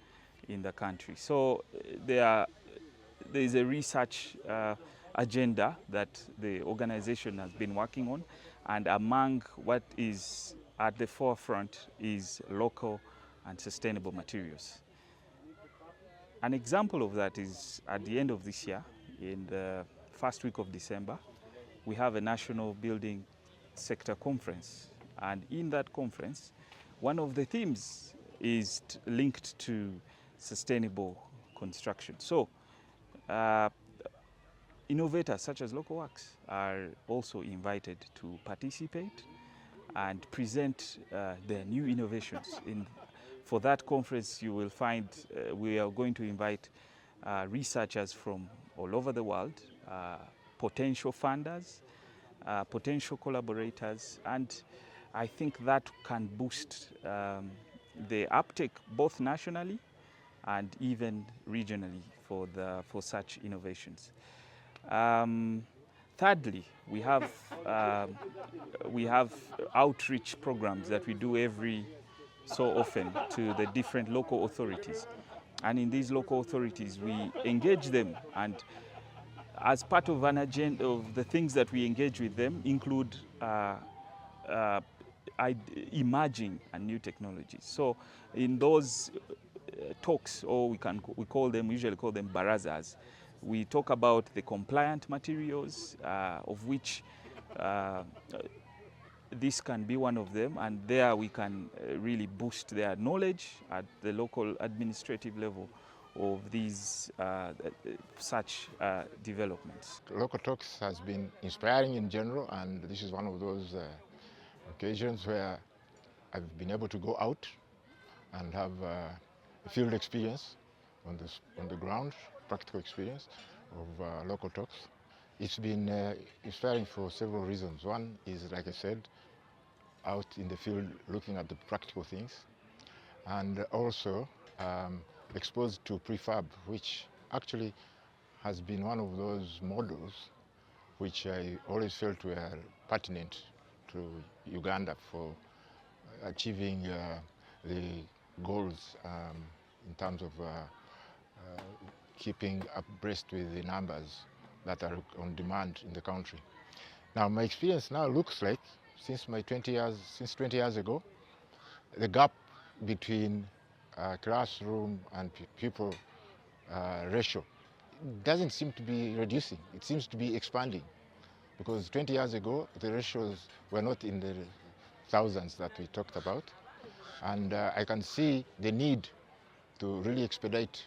in the country. So there is a research agenda that the organization has been working on, and among what is at the forefront is local and sustainable materials. An example of that is at the end of this year, in the first week of December, we have a national building sector conference. And in that conference, one of the themes is linked to sustainable construction. So, innovators such as Localworks are also invited to participate and present their new innovations. For that conference, you will find we are going to invite researchers from all over the world, potential funders, potential collaborators, and I think that can boost the uptake both nationally and even regionally for such innovations. Thirdly, we have outreach programs that we do every so often to the different local authorities, and in these local authorities we engage them, and as part of an agenda of the things that we engage with them include emerging and new technologies. So in those talks, or we usually call them barazas, we talk about the compliant materials, of which this can be one of them, and there we can really boost their knowledge at the local administrative level of these such developments. Localtalks has been inspiring in general, and this is one of those occasions where I've been able to go out and have a field experience on the ground, practical experience of Localtalks. It's been inspiring for several reasons. One is, like I said, out in the field looking at the practical things, and also exposed to prefab, which actually has been one of those models which I always felt were pertinent to Uganda for achieving the goals in terms of keeping abreast with the numbers that are on demand in the country. Now, my experience now looks like, since 20 years ago, the gap between classroom and pupil ratio doesn't seem to be reducing. It seems to be expanding, because 20 years ago the ratios were not in the thousands that we talked about, and I can see the need to really expedite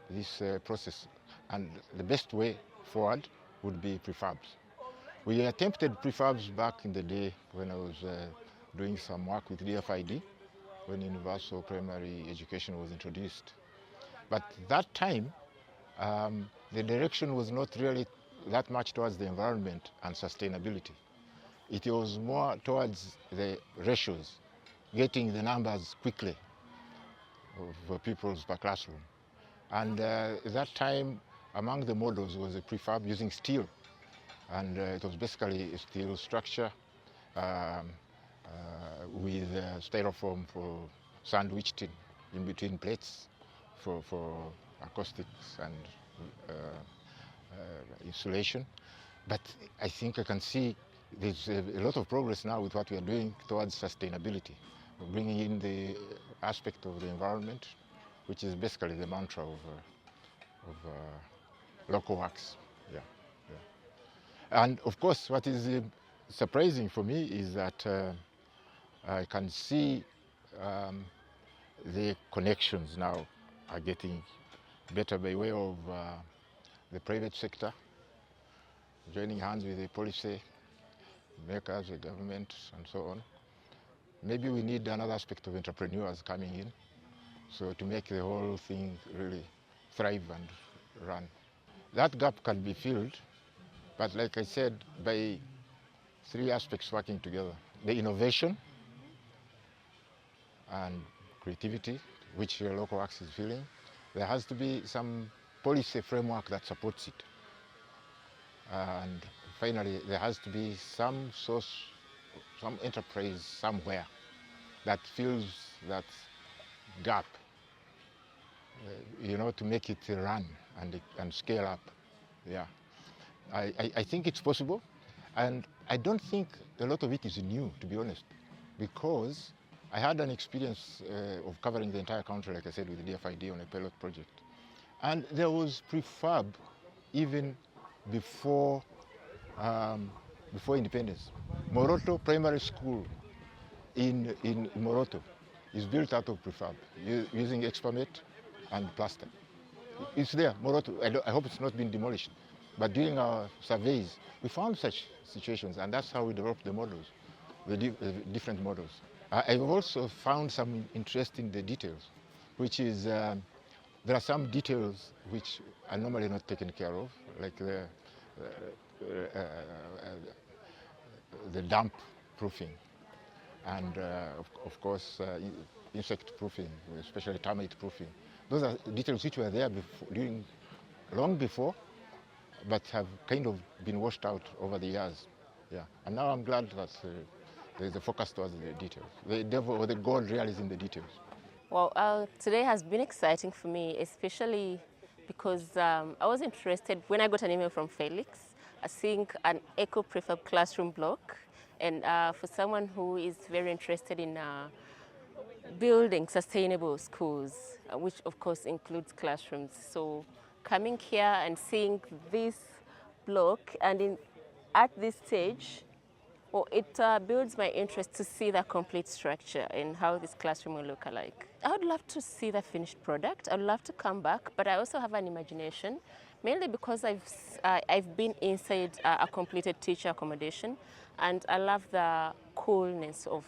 this process, and the best way forward would be prefabs. We attempted prefabs back in the day when I was doing some work with DFID, when universal primary education was introduced. But that time, the direction was not really that much towards the environment and sustainability. It was more towards the ratios, getting the numbers quickly of pupils per classroom. And at that time, among the models was a prefab using steel. And it was basically a steel structure with styrofoam for sandwiched in between plates for acoustics and insulation. But I think I can see there's a lot of progress now with what we are doing towards sustainability, bringing in the aspect of the environment, which is basically the mantra of Localworks. Yeah. And of course, what is surprising for me is that I can see the connections now are getting better by way of the private sector, joining hands with the policy makers, the government, and so on. Maybe we need another aspect of entrepreneurs coming in, so to make the whole thing really thrive and run. That gap can be filled, but like I said, by three aspects working together: the innovation and creativity, which Localworks is feeling. There has to be some policy framework that supports it. And finally, there has to be some source, some enterprise somewhere that fills that gap, to make it run and scale up. Yeah, I think it's possible, and I don't think a lot of it is new, to be honest, because I had an experience of covering the entire country, like I said, with the DFID on a pilot project. And there was prefab even before independence. Moroto Primary School in Moroto is built out of prefab using Expamet and plaster. It's there, Moroto. I hope it's not been demolished. But during our surveys, we found such situations, and that's how we developed the models, the different models. I've also found some interest in the details, which is there are some details which are normally not taken care of, like the damp proofing, and of course insect proofing, especially termite proofing. Those are details which were there long before, but have kind of been washed out over the years. Yeah, and now I'm glad that there's a focus towards the details. The devil or the gold really is in the details. Well, today has been exciting for me, especially because I was interested when I got an email from Felix, seeing an Ecoprefab classroom block. And for someone who is very interested in building sustainable schools, which of course includes classrooms. So coming here and seeing this block and at this stage, well, it builds my interest to see the complete structure and how this classroom will look like. I would love to see the finished product. I'd love to come back, but I also have an imagination, mainly because I've been inside a completed teacher accommodation, and I love the coolness of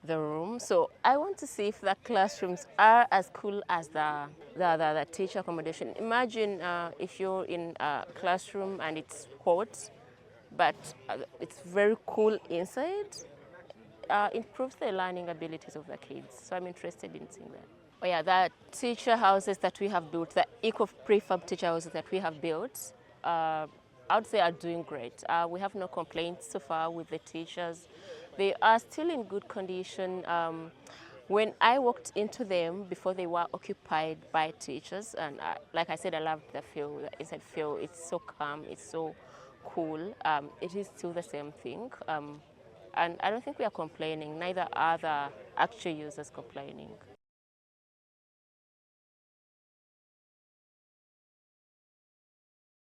the room. So I want to see if the classrooms are as cool as the teacher accommodation. Imagine if you're in a classroom and it's hot, but it's very cool inside. Improves the learning abilities of the kids. So I'm interested in seeing that. Oh yeah, the teacher houses that we have built, the Ecoprefab teacher houses that we have built, I would say are doing great. We have no complaints so far with the teachers. They are still in good condition. When I walked into them before, they were occupied by teachers, and like I said, I loved the feel, the inside feel. It's so calm, it's so cool. It is still the same thing. And I don't think we are complaining, neither are the actual users complaining.